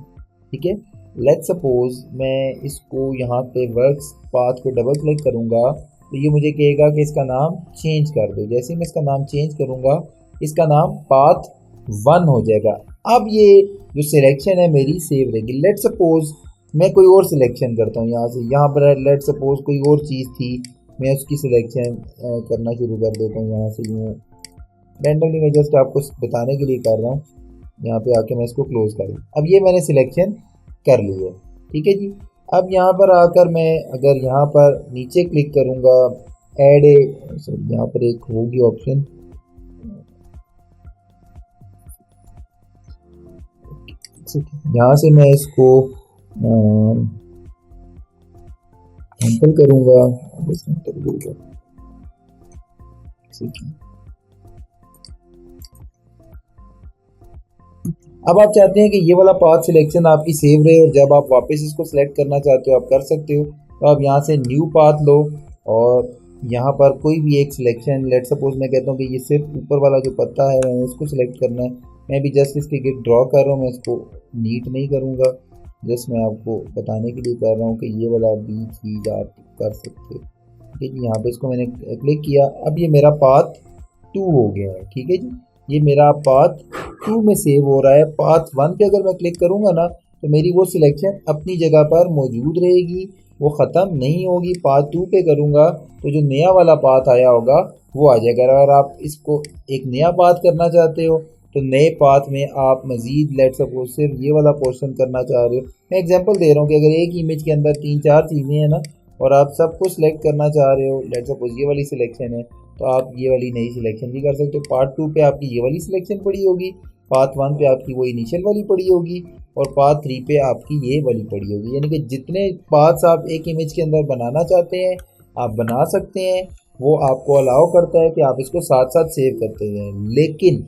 ठीक है, लेट्स सपोज मैं इसको यहाँ पे वर्क्स पाथ पे डबल क्लिक करूँगा तो ये मुझे कहेगा कि इसका नाम चेंज कर दो। जैसे ही मैं इसका नाम चेंज करूँगा इसका नाम पाथ 1 हो जाएगा। अब ये जो सिलेक्शन है मेरी सेव रहेगी। लेट्स सपोज मैं कोई और सिलेक्शन करता हूँ यहाँ से, यहाँ पर लेट्स सपोज कोई और चीज़ थी, मैं उसकी सिलेक्शन करना शुरू कर देता हूँ यहाँ से यूँ रैंडमली। मैं जस्ट आपको बताने के लिए कर रहा हूँ, यहाँ पे आके मैं इसको क्लोज कर दूँ। अब ये मैंने सिलेक्शन कर ली है। ठीक है जी, अब यहाँ पर आकर मैं अगर यहाँ पर नीचे क्लिक करूँगा ऐड ए, यहाँ पर एक होगी ऑप्शन, यहाँ से मैं इसको सैंपल करूँगा। अब आप चाहते हैं कि ये वाला पाथ सिलेक्शन आपकी सेव रहे और जब आप वापस इसको सिलेक्ट करना चाहते हो आप कर सकते हो। तो आप यहाँ से न्यू पाथ लो और यहाँ पर कोई भी एक सिलेक्शन, लेट सपोज मैं कहता हूँ कि ये सिर्फ ऊपर वाला जो पत्ता है मैंने इसको सिलेक्ट करना है। मैं भी जस्ट इसके गिट ड्रॉ कर रहा हूँ, मैं इसको नीट नहीं करूँगा, जस्ट मैं आपको बताने के लिए कर रहा हूँ कि ये वाला भी चीज़ आप कर सकते हो। ठीक है जी, यहाँ पे इसको मैंने क्लिक किया, अब ये मेरा पाथ 2 हो गया है। ठीक है जी, ये मेरा पाथ 2 में सेव हो रहा है। पाथ 1 पे अगर मैं क्लिक करूँगा ना तो मेरी वो सिलेक्शन अपनी जगह पर मौजूद रहेगी, वो ख़त्म नहीं होगी। पाथ 2 पे करूँगा तो जो नया वाला पाथ आया होगा वो आ जाएगा। अगर आप इसको एक नया पाथ करना चाहते हो तो नए पाथ में आप मज़ीद लेट सपोज सिर्फ ये वाला पोर्शन करना चाह रहे हो, मैं एग्जांपल दे रहा हूँ कि अगर एक इमेज के अंदर 3-4 चीज़ें हैं ना और आप सब कुछ सेलेक्ट करना चाह रहे हो, लेट सपोज ये वाली सिलेक्शन है तो आप ये वाली नई सिलेक्शन भी कर सकते हो। पार्ट 2 पे आपकी ये वाली सिलेक्शन पड़ी होगी, पाथ 1 पे आपकी वो इनिशियल वाली पड़ी होगी और पाथ 3 पे आपकी ये वाली पड़ी होगी। यानी कि जितने पाथ्स आप एक इमेज के अंदर बनाना चाहते हैं आप बना सकते हैं, वो आपको अलाउ करता है कि आप इसको साथ साथ सेव करते रहें। लेकिन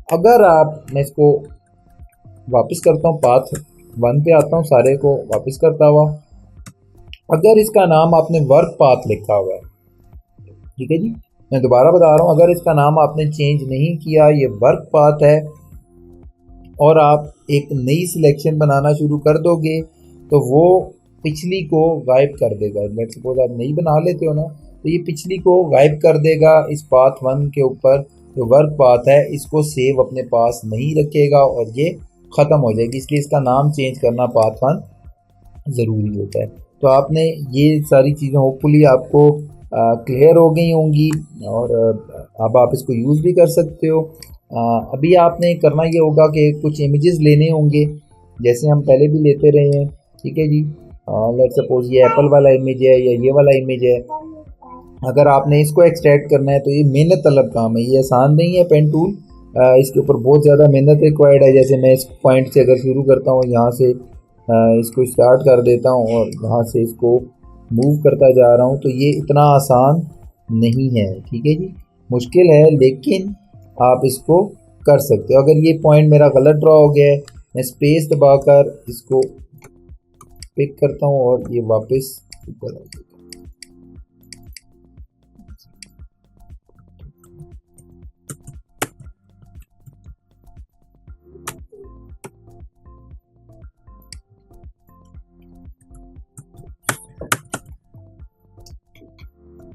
अगर आप, मैं इसको वापस करता हूँ, पाथ 1 पे आता हूँ, सारे को वापस करता हुआ, अगर इसका नाम आपने वर्क पाथ लिखा हुआ है, ठीक है जी, मैं दोबारा बता रहा हूँ, अगर इसका नाम आपने चेंज नहीं किया, ये वर्क पाथ है और आप एक नई सिलेक्शन बनाना शुरू कर दोगे तो वो पिछली को गायब कर देगा। लेट्स सपोज आप नई बना लेते हो ना तो ये पिछली को गायब कर देगा। इस पाथ 1 के ऊपर जो वर्क पाथ है इसको सेव अपने पास नहीं रखेगा और ये ख़त्म हो जाएगी, इसलिए इसका नाम चेंज करना पाथ 1 ज़रूरी होता है। तो आपने ये सारी चीज़ें होपफुली आपको क्लियर हो गई होंगी और अब आप इसको यूज़ भी कर सकते हो। अभी आपने करना ये होगा कि कुछ इमेजेस लेने होंगे जैसे हम पहले भी लेते रहे हैं। ठीक है जी, लेट सपोज ये एप्पल वाला इमेज है या ये वाला इमेज है। अगर आपने इसको एक्सट्रैक्ट करना है तो ये मेहनत तलब काम है, ये आसान नहीं है। पेन टूल इसके ऊपर बहुत ज़्यादा मेहनत रिक्वायर्ड है। जैसे मैं इस पॉइंट से अगर शुरू करता हूँ, यहाँ से इसको स्टार्ट कर देता हूँ और यहाँ से इसको मूव करता जा रहा हूँ, तो ये इतना आसान नहीं है। ठीक है जी, मुश्किल है लेकिन आप इसको कर सकते हो। अगर ये पॉइंट मेरा गलत ड्रॉ हो गया है, मैं स्पेस दबाकर इसको पिक करता हूँ और ये वापस ऊपर आ जाएगा।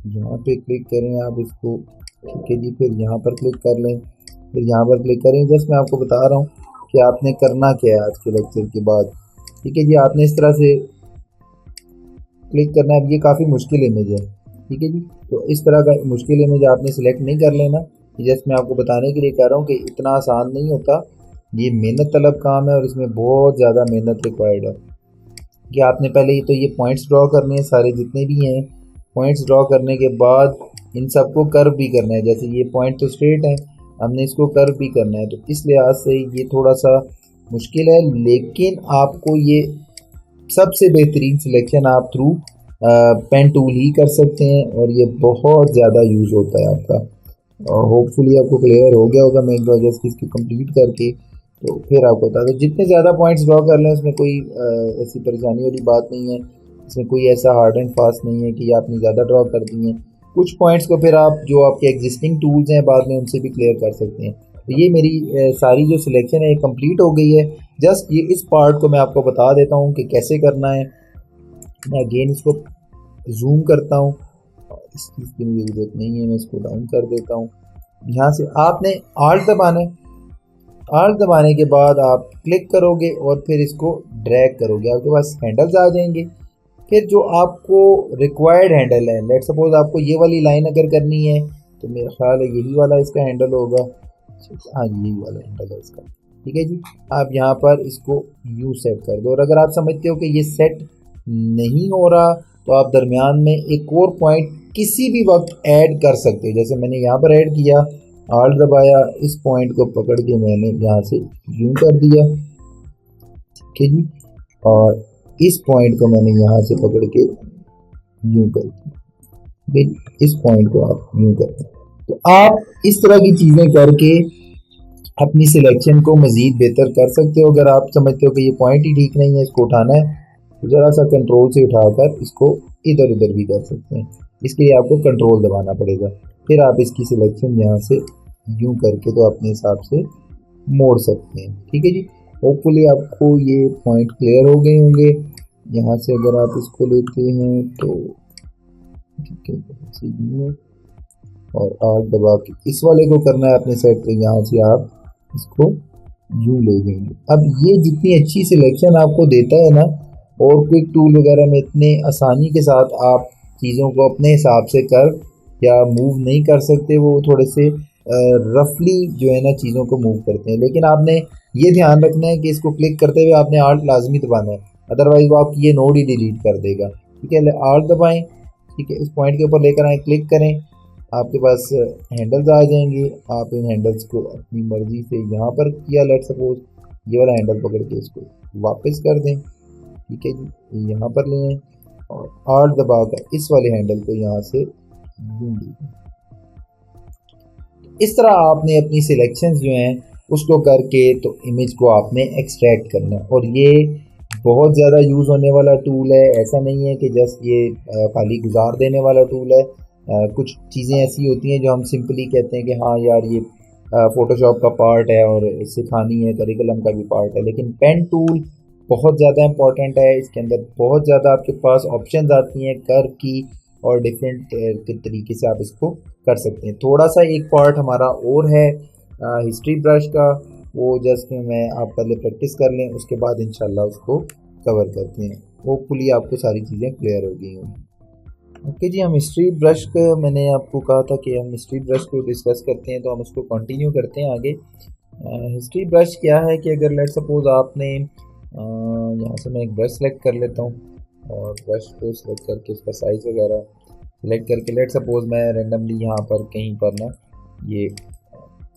यहाँ पे क्लिक करें आप इसको, ठीक है जी, फिर यहाँ पर क्लिक कर लें, फिर यहाँ पर क्लिक करें। जस्ट मैं आपको बता रहा हूँ कि आपने करना क्या है आज के लेक्चर के बाद। ठीक है जी, आपने इस तरह से क्लिक करना है। अब ये काफ़ी मुश्किल इमेज है, ठीक है जी, तो इस तरह का मुश्किल इमेज आपने सेलेक्ट नहीं कर लेना। जस्ट मैं आपको बताने के लिए कह रहा हूँ कि इतना आसान नहीं होता, ये मेहनत तलब काम है और इसमें बहुत ज़्यादा मेहनत रिक्वायर्ड है कि आपने पहले तो ये पॉइंट्स ड्रॉ करने हैं, सारे जितने भी हैं पॉइंट्स ड्रॉ करने के बाद इन सबको कर्व भी करना है। जैसे ये पॉइंट तो स्ट्रेट है, हमने इसको कर्व भी करना है, तो इस लिहाज से ये थोड़ा सा मुश्किल है। लेकिन आपको ये सबसे बेहतरीन सिलेक्शन आप थ्रू पेन टूल ही कर सकते हैं और ये बहुत ज़्यादा यूज़ होता है आपका। और होपफुली आपको क्लियर हो गया होगा। मैं एक बार जस्ट इसको कंप्लीट करके तो फिर आपको बता दूँ, जितने ज़्यादा पॉइंट्स ड्रॉ कर लें उसमें कोई ऐसी परेशानी वाली बात नहीं है, इसमें कोई ऐसा हार्ड एंड फास्ट नहीं है कि आपने ज़्यादा ड्रॉ कर दी हैं। कुछ पॉइंट्स को फिर आप जो आपके एग्जिस्टिंग टूल्स हैं बाद में उनसे भी क्लियर कर सकते हैं। तो ये मेरी सारी जो सिलेक्शन है ये कंप्लीट हो गई है। जस्ट ये इस पार्ट को मैं आपको बता देता हूँ कि कैसे करना है। मैं अगेन इसको जूम करता हूँ, इस चीज़ की मुझे ज़रूरत नहीं है, मैं इसको डाउन कर देता हूँ। यहाँ से आपने आल्ट दबाना है, आल्ट दबाने के बाद आप क्लिक करोगे और फिर इसको ड्रैग करोगे, आपके पास हैंडल्स आ जाएंगे। फिर जो आपको रिक्वायर्ड हैंडल है, लेट सपोज आपको ये वाली लाइन अगर करनी है तो मेरा ख्याल है यही वाला इसका हैंडल होगा। हाँ यही वाला हैंडल है इसका, ठीक है जी। आप यहाँ पर इसको यू सेट कर दो, और अगर आप समझते हो कि ये सेट नहीं हो रहा तो आप दरमियान में एक और पॉइंट किसी भी वक्त ऐड कर सकते हो। जैसे मैंने यहाँ पर ऐड किया, आल्ट दबाया, इस पॉइंट को पकड़ के मैंने यहाँ से यूं कर दिया, ठीक है जी, और इस पॉइंट को मैंने यहाँ से पकड़ के यूं कर दिया, इस पॉइंट को आप यूं कर दिया। तो आप इस तरह की चीज़ें करके अपनी सिलेक्शन को मज़ीद बेहतर कर सकते हो। अगर आप समझते हो कि ये पॉइंट ही ठीक नहीं है, इसको उठाना है, तो ज़रा सा कंट्रोल से उठाकर इसको इधर उधर भी कर सकते हैं। इसके लिए आपको कंट्रोल दबाना पड़ेगा, फिर आप इसकी सिलेक्शन यहाँ से यूं करके तो अपने हिसाब से मोड़ सकते हैं, ठीक है जी। होपफुली आपको ये पॉइंट क्लियर हो गए होंगे। यहाँ से अगर आप इसको लेते हैं तो ठीक है, और आग दबा के इस वाले को करना है अपने सेट पे, यहाँ से आप इसको यूं ले जाएंगे। अब ये जितनी अच्छी सिलेक्शन आपको देता है ना, और क्विक टूल वगैरह में इतने आसानी के साथ आप चीज़ों को अपने हिसाब से कर या मूव नहीं कर सकते, वो थोड़े से रफली जो है ना चीज़ों को मूव करते हैं। लेकिन आपने ये ध्यान रखना है कि इसको क्लिक करते हुए आपने आल्ट लाजमी दबाना है, अदरवाइज वो आपकी ये नोड ही डिलीट कर देगा, ठीक है। आल्ट दबाएं, ठीक है, इस पॉइंट के ऊपर लेकर आए, क्लिक करें, आपके पास हैंडल्स आ जाएंगे। आप इन हैंडल्स को अपनी मर्ज़ी से यहाँ पर किया, लेट सपोज ये वाला हैंडल पकड़ के इसको वापस कर दें, ठीक है जी, यहाँ पर लें और आल्ट दबाकर इस वाले हैंडल को यहाँ से यूं दें। इस तरह आपने अपनी सिलेक्शंस जो हैं उसको करके तो इमेज को आपने एक्सट्रैक्ट करना है। और ये बहुत ज़्यादा यूज़ होने वाला टूल है, ऐसा नहीं है कि जस्ट ये खाली गुजार देने वाला टूल है। कुछ चीज़ें ऐसी होती हैं जो हम सिंपली कहते हैं कि हाँ यार ये फ़ोटोशॉप का पार्ट है और सिखानी है, करिकुलम का भी पार्ट है, लेकिन पेन टूल बहुत ज़्यादा इंपॉर्टेंट है। इसके अंदर बहुत ज़्यादा आपके पास ऑप्शंस आती हैं, कर्व की और डिफरेंट तरीके से आप इसको कर सकते हैं। थोड़ा सा एक पार्ट हमारा और है हिस्ट्री ब्रश का, वो जस्ट मैं आप पहले प्रैक्टिस कर लें, उसके बाद इंशाल्लाह उसको कवर करते हैं। होपफुली आपको सारी चीज़ें क्लियर हो गई होंगी। ओके जी, हम हिस्ट्री ब्रश का, मैंने आपको कहा था कि हम हिस्ट्री ब्रश को डिस्कस करते हैं, तो हम उसको कंटिन्यू करते हैं आगे। हिस्ट्री ब्रश क्या है कि अगर लेट सपोज आपने यहाँ से मैं एक ब्रश सेलेक्ट कर लेता हूँ और ब्रश को सेलेक्ट करके उसका साइज़ वगैरह सेलेक्ट करके लेट सपोज मैं रेंडमली यहाँ पर कहीं पर ना ये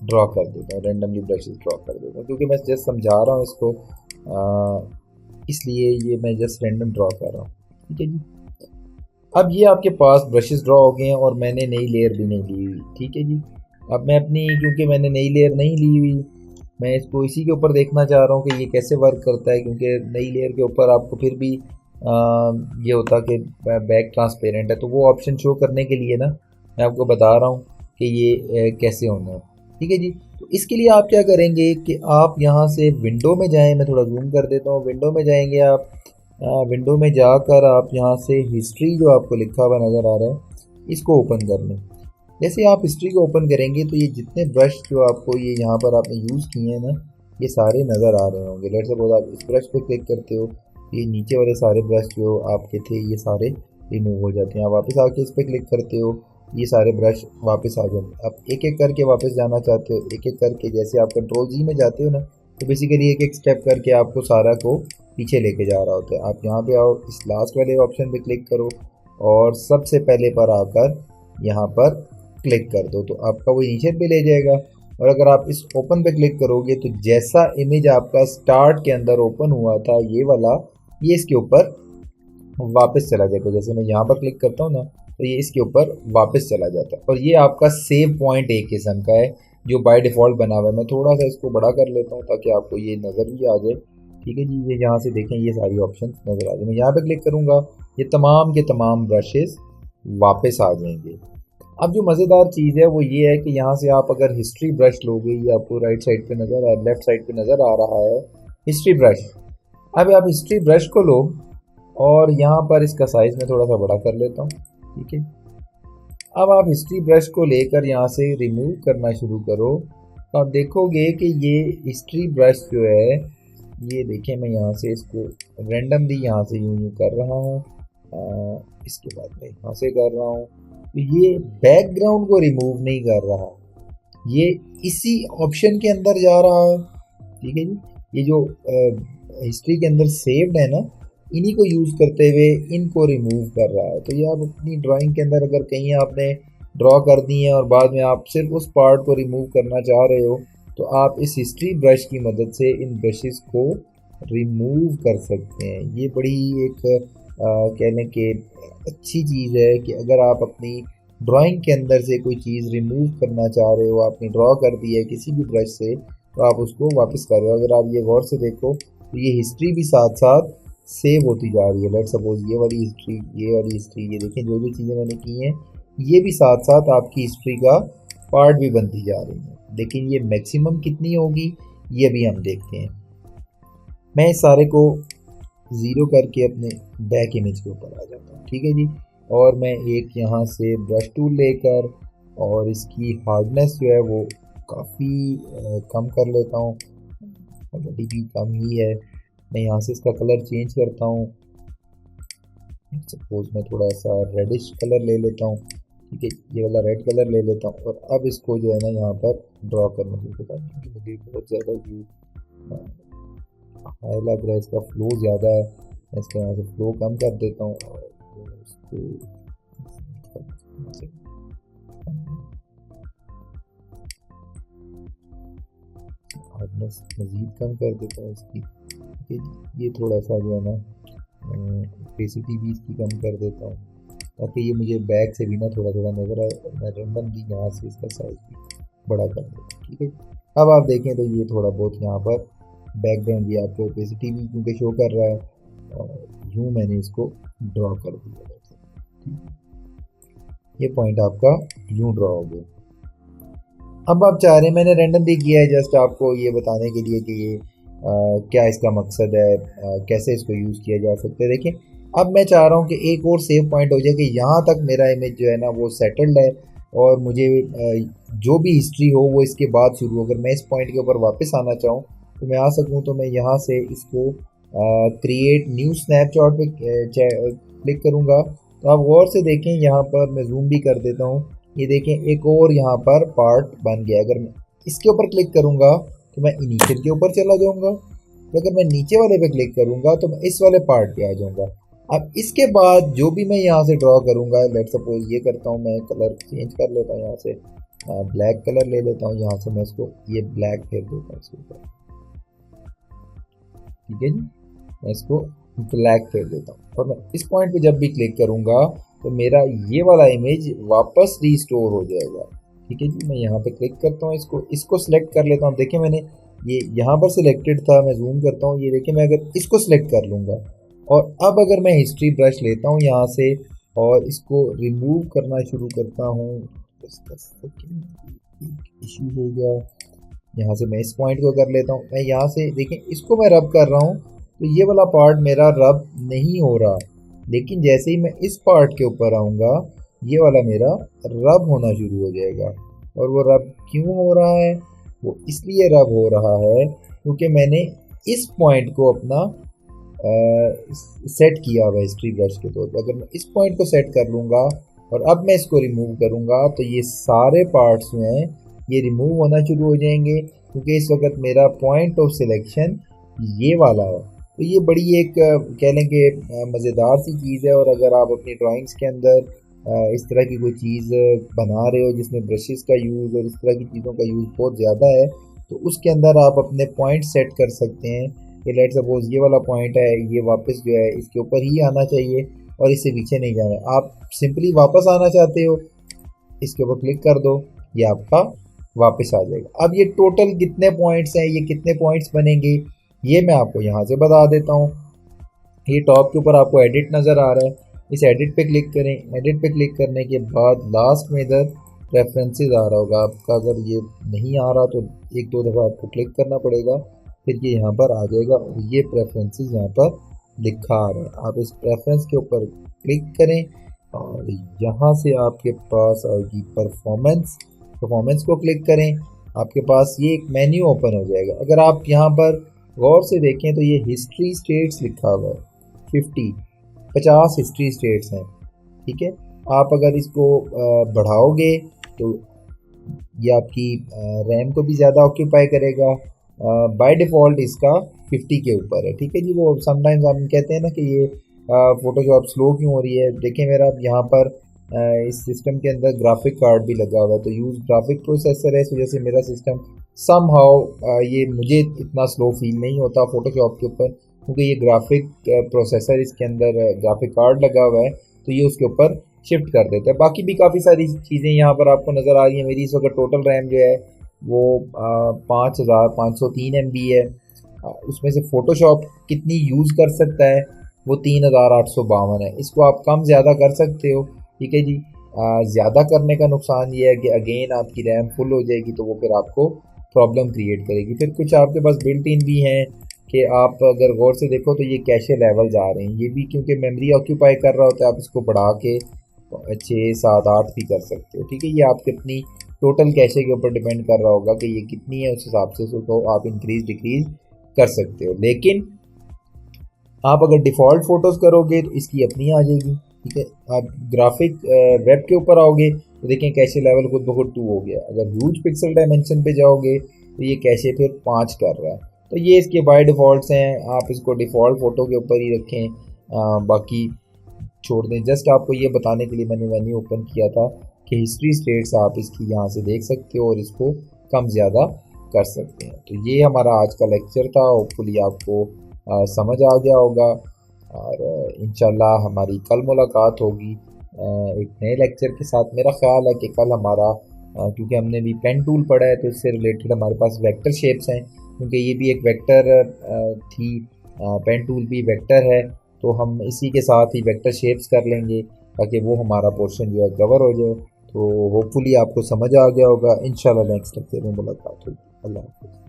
ड्रॉ कर देता हूँ, रेंडमली ब्रशेस ड्रॉ कर देता हूँ, क्योंकि मैं जस्ट समझा रहा हूँ इसको, इसलिए ये मैं जस्ट रेंडम ड्रॉ कर रहा हूँ, ठीक है जी। अब ये आपके पास ब्रशेस ड्रॉ हो गए हैं और मैंने नई लेयर भी नहीं ली हुई, ठीक है जी। अब मैं अपनी, क्योंकि मैंने नई लेयर नहीं ली हुई, मैं इसको इसी के ऊपर देखना चाह रहा हूँ कि ये कैसे वर्क करता है, क्योंकि नई लेयर के ऊपर आपको फिर भी ये होता कि बैक ट्रांसपेरेंट है, तो वो ऑप्शन शो करने के लिए ना मैं आपको बता रहा हूँ कि ये कैसे होना है, ठीक है जी। तो इसके लिए आप क्या करेंगे कि आप यहाँ से विंडो में जाएं, मैं थोड़ा जूम कर देता हूँ, विंडो में जाएंगे आप, विंडो में जाकर आप यहाँ से हिस्ट्री जो आपको लिखा हुआ नज़र आ रहा है इसको ओपन कर लें। जैसे आप हिस्ट्री को ओपन करेंगे तो ये जितने ब्रश जो आपको ये यहाँ पर आपने यूज़ किए हैं ना, ये सारे नज़र आ रहे होंगे। लेट सपोज आप इस ब्रश पे क्लिक करते हो, ये नीचे वाले सारे ब्रश जो आपके थे ये सारे रिमूव हो जाते हैं। आप वापस आके इस पर क्लिक करते हो, ये सारे ब्रश वापस आ जाते हैं। आप एक एक करके वापस जाना चाहते हो, एक एक करके, जैसे आप कंट्रोल जी में जाते हो ना, तो बेसिकली एक एक स्टेप करके आपको सारा को पीछे लेके जा रहा होता है। आप यहाँ पे आओ, इस लास्ट वाले ऑप्शन पे क्लिक करो और सबसे पहले पर आकर यहाँ पर क्लिक कर दो, तो आपका वो इनिशियल पे ले जाएगा। और अगर आप इस ओपन पे क्लिक करोगे तो जैसा इमेज आपका स्टार्ट के अंदर ओपन हुआ था ये वाला, ये इसके ऊपर वापस चला जाएगा। जैसे मैं यहाँ पर क्लिक करता हूँ ना, तो ये इसके ऊपर वापस चला जाता है। और ये आपका सेव पॉइंट एक किस्म का है जो बाय डिफ़ॉल्ट बना हुआ है। मैं थोड़ा सा इसको बड़ा कर लेता हूँ ताकि आपको ये नज़र भी आ जाए, ठीक है जी। ये यहाँ से देखें, ये सारी ऑप्शन नज़र आ जाए। मैं यहाँ पे क्लिक करूँगा, ये तमाम के तमाम ब्रशेस वापस आ जाएंगे। अब जो मज़ेदार चीज़ है वो ये है कि यहाँ से आप अगर हिस्ट्री ब्रश लोगे, ये आपको राइट साइड पे नज़र लेफ्ट साइड पे नज़र आ रहा है हिस्ट्री ब्रश। अब आप हिस्ट्री ब्रश को लो और यहाँ पर इसका साइज़ मैं थोड़ा सा बड़ा कर लेता हूँ, ठीक है। अब आप हिस्ट्री ब्रश को लेकर यहाँ से रिमूव करना शुरू करो तो आप देखोगे कि ये हिस्ट्री ब्रश जो है, ये देखें मैं यहाँ से इसको रैंडमली यहाँ से यूँ कर रहा हूँ, इसके बाद मैं यहाँ से कर रहा हूँ, तो ये बैकग्राउंड को रिमूव नहीं कर रहा, ये इसी ऑप्शन के अंदर जा रहा है, ठीक है जी। ये जो हिस्ट्री के अंदर सेव्ड है ना, इन्हीं को यूज़ करते हुए इनको रिमूव कर रहा है। तो ये आप अपनी ड्राइंग के अंदर अगर कहीं आपने ड्रॉ कर दी है और बाद में आप सिर्फ उस पार्ट को रिमूव करना चाह रहे हो, तो आप इस हिस्ट्री ब्रश की मदद से इन ब्रशेस को रिमूव कर सकते हैं। ये बड़ी एक कहने के अच्छी चीज़ है कि अगर आप अपनी ड्राइंग के अंदर से कोई चीज़ रिमूव करना चाह रहे हो, आपने ड्रॉ कर दी है किसी भी ब्रश से, तो आप उसको वापस कर रहे हो। अगर आप ये गौर से देखो तो ये हिस्ट्री भी साथ साथ सेव होती जा रही है। लेट्स सपोज ये वाली हिस्ट्री, ये देखें जो जो चीज़ें मैंने की हैं ये भी साथ साथ आपकी हिस्ट्री का पार्ट भी बनती जा रही है। लेकिन ये मैक्सिमम कितनी होगी ये भी हम देखते हैं। मैं इस सारे को ज़ीरो करके अपने बैक इमेज के ऊपर आ जाता हूँ, ठीक है जी। और मैं एक यहाँ से ब्रश टूल लेकर और इसकी हार्डनेस जो है वो काफ़ी कम कर लेता हूँ, ऑलरेडी भी कम ही है। मैं यहाँ से इसका कलर चेंज करता हूँ, सपोज मैं थोड़ा सा रेडिश कलर ले लेता हूँ, ठीक है, ये वाला रेड कलर ले लेता हूँ। और अब इसको जो है ना यहाँ पर ड्रॉ करना शुरू करता हूँ, क्योंकि मुझे बहुत ज़्यादा व्यू हाई लग रहा है, इसका फ्लो ज़्यादा है। मैं इसका यहाँ से फ्लो कम कर देता हूँ और इसको हार्डनेस मज़ीद कम कर देता हूँ इसकी, ये थोड़ा सा जो है ना ओपेसिटी भी इसकी कम कर देता हूँ ताकि ये मुझे बैक से भी ना थोड़ा थोड़ा नज़र आए। मैं रैंडमली यहाँ से इसका साइज भी बड़ा कर देता हूँ, ठीक है। अब आप देखें तो ये थोड़ा बहुत यहाँ पर बैकग्राउंड ये आपको ओपेसिटी भी क्योंकि शो कर रहा है, और यूँ मैंने इसको ड्रॉ कर दिया, ये पॉइंट आपका यूँ ड्रॉ हो गया। अब आप चाह रहे हैं, मैंने रैंडमली किया है जस्ट आपको ये बताने के लिए कि ये क्या इसका मकसद है, कैसे इसको यूज़ किया जा सकता है। देखिए अब मैं चाह रहा हूँ कि एक और सेव पॉइंट हो जाए कि यहाँ तक मेरा इमेज जो है ना वो सेटल्ड है और मुझे जो भी हिस्ट्री हो वो इसके बाद शुरू हो। अगर मैं इस पॉइंट के ऊपर वापस आना चाहूँ तो मैं आ सकूँ, तो मैं यहाँ से इसको क्रिएट न्यू स्नैपशॉट पे क्लिक करूँगा। तो आप गौर से देखें यहाँ पर मैं जूम भी कर देता हूँ, ये देखें एक और यहाँ पर पार्ट बन गया। अगर मैं इसके ऊपर क्लिक करूँगा तो मैं इनिशियल के ऊपर चला जाऊँगा, तो अगर मैं नीचे वाले पे क्लिक करूँगा तो मैं इस वाले पार्ट पे आ जाऊँगा। अब इसके बाद जो भी मैं यहाँ से ड्रॉ करूँगा, लेट सपोज ये करता हूँ, मैं कलर चेंज कर लेता हूँ, यहाँ से ब्लैक कलर ले लेता हूँ, यहाँ से मैं इसको ये ब्लैक फेर देता हूँ इसके ऊपर, ठीक है जी। मैं इसको ब्लैक फेर देता हूँ और मैं इस पॉइंट पे जब भी क्लिक करूँगा तो मेरा ये वाला इमेज वापस रीस्टोर हो जाएगा, ठीक है जी। मैं यहाँ पे क्लिक करता हूँ, इसको सिलेक्ट कर लेता हूँ। देखिए मैंने ये यहाँ पर सिलेक्टेड था, मैं जूम करता हूँ, ये देखिए मैं अगर इसको सिलेक्ट कर लूँगा और अब अगर मैं हिस्ट्री ब्रश लेता हूँ यहाँ से और इसको रिमूव करना शुरू करता हूँ, इशू हो गया, यहाँ से मैं इस पॉइंट को कर लेता हूँ। मैं यहाँ से देखें इसको मैं रब कर रहा हूँ तो ये वाला पार्ट मेरा रब नहीं हो रहा, लेकिन जैसे ही मैं इस पार्ट के ऊपर आऊँगा ये वाला मेरा रब होना शुरू हो जाएगा। और वो रब क्यों हो रहा है, वो इसलिए रब हो रहा है क्योंकि मैंने इस पॉइंट को अपना सेट किया हुआ हिस्ट्री ब्रश के तौर पर। अगर मैं इस पॉइंट को सेट कर लूँगा और अब मैं इसको रिमूव करूँगा तो ये सारे पार्ट्स जो हैं ये रिमूव होना शुरू हो जाएंगे, क्योंकि इस वक्त मेरा पॉइंट ऑफ सिलेक्शन ये वाला है। तो ये बड़ी एक कह लें कि मज़ेदार सी चीज़ है। और अगर आप अपनी ड्राइंग्स के अंदर इस तरह की कोई चीज़ बना रहे हो जिसमें ब्रशेस का यूज़ और इस तरह की चीज़ों का यूज़ बहुत ज़्यादा है, तो उसके अंदर आप अपने पॉइंट सेट कर सकते हैं कि लेट सपोज ये वाला पॉइंट है, ये वापस जो है इसके ऊपर ही आना चाहिए और इससे पीछे नहीं जाना। आप सिंपली वापस आना चाहते हो, इसके ऊपर क्लिक कर दो, ये आपका वापस आ जाएगा। अब ये टोटल कितने पॉइंट्स हैं, ये कितने पॉइंट्स बनेंगे, ये मैं आपको यहाँ से बता देता हूँ। ये टॉप के ऊपर आपको एडिट नज़र आ रहा है, इस एडिट पे क्लिक करें। एडिट पे क्लिक करने के बाद लास्ट में इधर प्रेफरेंसेस आ रहा होगा आपका, अगर ये नहीं आ रहा तो एक दो दफ़ा आपको क्लिक करना पड़ेगा, फिर ये यहाँ पर आ जाएगा और ये प्रेफरेंसेस यहाँ पर लिखा आ रहा है। आप इस प्रेफरेंस के ऊपर क्लिक करें और यहाँ से आपके पास आएगी परफॉर्मेंस। परफॉर्मेंस को क्लिक करें, आपके पास ये एक मेन्यू ओपन हो जाएगा। अगर आप यहाँ पर गौर से देखें तो ये हिस्ट्री स्टेट्स लिखा हुआ है, 50 हिस्ट्री स्टेट्स हैं, ठीक है। आप अगर इसको बढ़ाओगे तो ये आपकी रैम को भी ज़्यादा ऑक्यूपाई करेगा। बाय डिफ़ॉल्ट इसका 50 के ऊपर है, ठीक है जी। वो समटाइम्स हम कहते हैं ना कि ये फ़ोटोशॉप स्लो क्यों हो रही है। देखें मेरा यहाँ पर इस सिस्टम के अंदर ग्राफिक कार्ड भी लगा हुआ है, तो यूज़ ग्राफिक प्रोसेसर है, इस वजह से मेरा सिस्टम समहाउ ये मुझे इतना स्लो फील नहीं होता फ़ोटोशॉप के ऊपर, क्योंकि ये ग्राफिक प्रोसेसर इसके अंदर ग्राफिक कार्ड लगा हुआ है, तो ये उसके ऊपर शिफ्ट कर देता है। बाकी भी काफ़ी सारी चीज़ें यहाँ पर आपको नज़र आ रही हैं। मेरी इस वक्त टोटल रैम जो है वो 5503 MB है। उसमें से फ़ोटोशॉप कितनी यूज़ कर सकता है वो 3852 है। इसको आप कम ज़्यादा कर सकते हो, ठीक है जी। ज़्यादा करने का नुकसान ये है कि अगेन आपकी रैम फुल हो जाएगी, तो वो फिर आपको प्रॉब्लम क्रिएट करेगी। फिर कुछ आपके पास बिल्ट इन भी हैं कि आप अगर गौर से देखो तो ये कैशे लेवल्स आ रहे हैं, ये भी क्योंकि मेमोरी ऑक्यूपाई कर रहा होता है। आप इसको बढ़ा के 6 7 8 भी कर सकते हो, ठीक है। ये आपके अपनी टोटल कैशे के ऊपर डिपेंड कर रहा होगा कि ये कितनी है, उस हिसाब से उसको आप इंक्रीज डिक्रीज कर सकते हो। लेकिन आप अगर डिफ़ॉल्ट फ़ोटोज़ करोगे तो इसकी अपनी आ जाएगी, ठीक है। आप ग्राफिक वेब के ऊपर आओगे तो देखें कैशे लेवल खुद ब खुद 2 हो गया। अगर ह्यूज पिक्सल डायमेंशन पे जाओगे तो ये कैशे फिर 5 कर रहा है। तो ये इसके बाय डिफ़ॉल्ट्स हैं, आप इसको डिफ़ॉल्ट फ़ोटो के ऊपर ही रखें, बाकी छोड़ दें। जस्ट आपको ये बताने के लिए मैंने मेन्यू ओपन किया था कि हिस्ट्री स्टेट्स आप इसकी यहाँ से देख सकते हो और इसको कम ज़्यादा कर सकते हैं। तो ये हमारा आज का लेक्चर था, होपफुली आपको समझ आ गया होगा और इंशाल्लाह हमारी कल मुलाकात होगी एक नए लेक्चर के साथ। मेरा ख्याल है कि कल हमारा क्योंकि हमने भी पेन टूल पढ़ा है तो इससे रिलेटेड हमारे पास वेक्टर शेप्स हैं, क्योंकि ये भी एक वेक्टर थी, पेन टूल भी वेक्टर है, तो हम इसी के साथ ही वेक्टर शेप्स कर लेंगे ताकि वो हमारा पोर्शन जो है कवर हो जाए। तो होपफुली आपको समझ आ गया होगा। इंशाल्लाह नेक्स्ट लेक्चर में मुलाकात होगी। अल्लाह हाफ़िज़।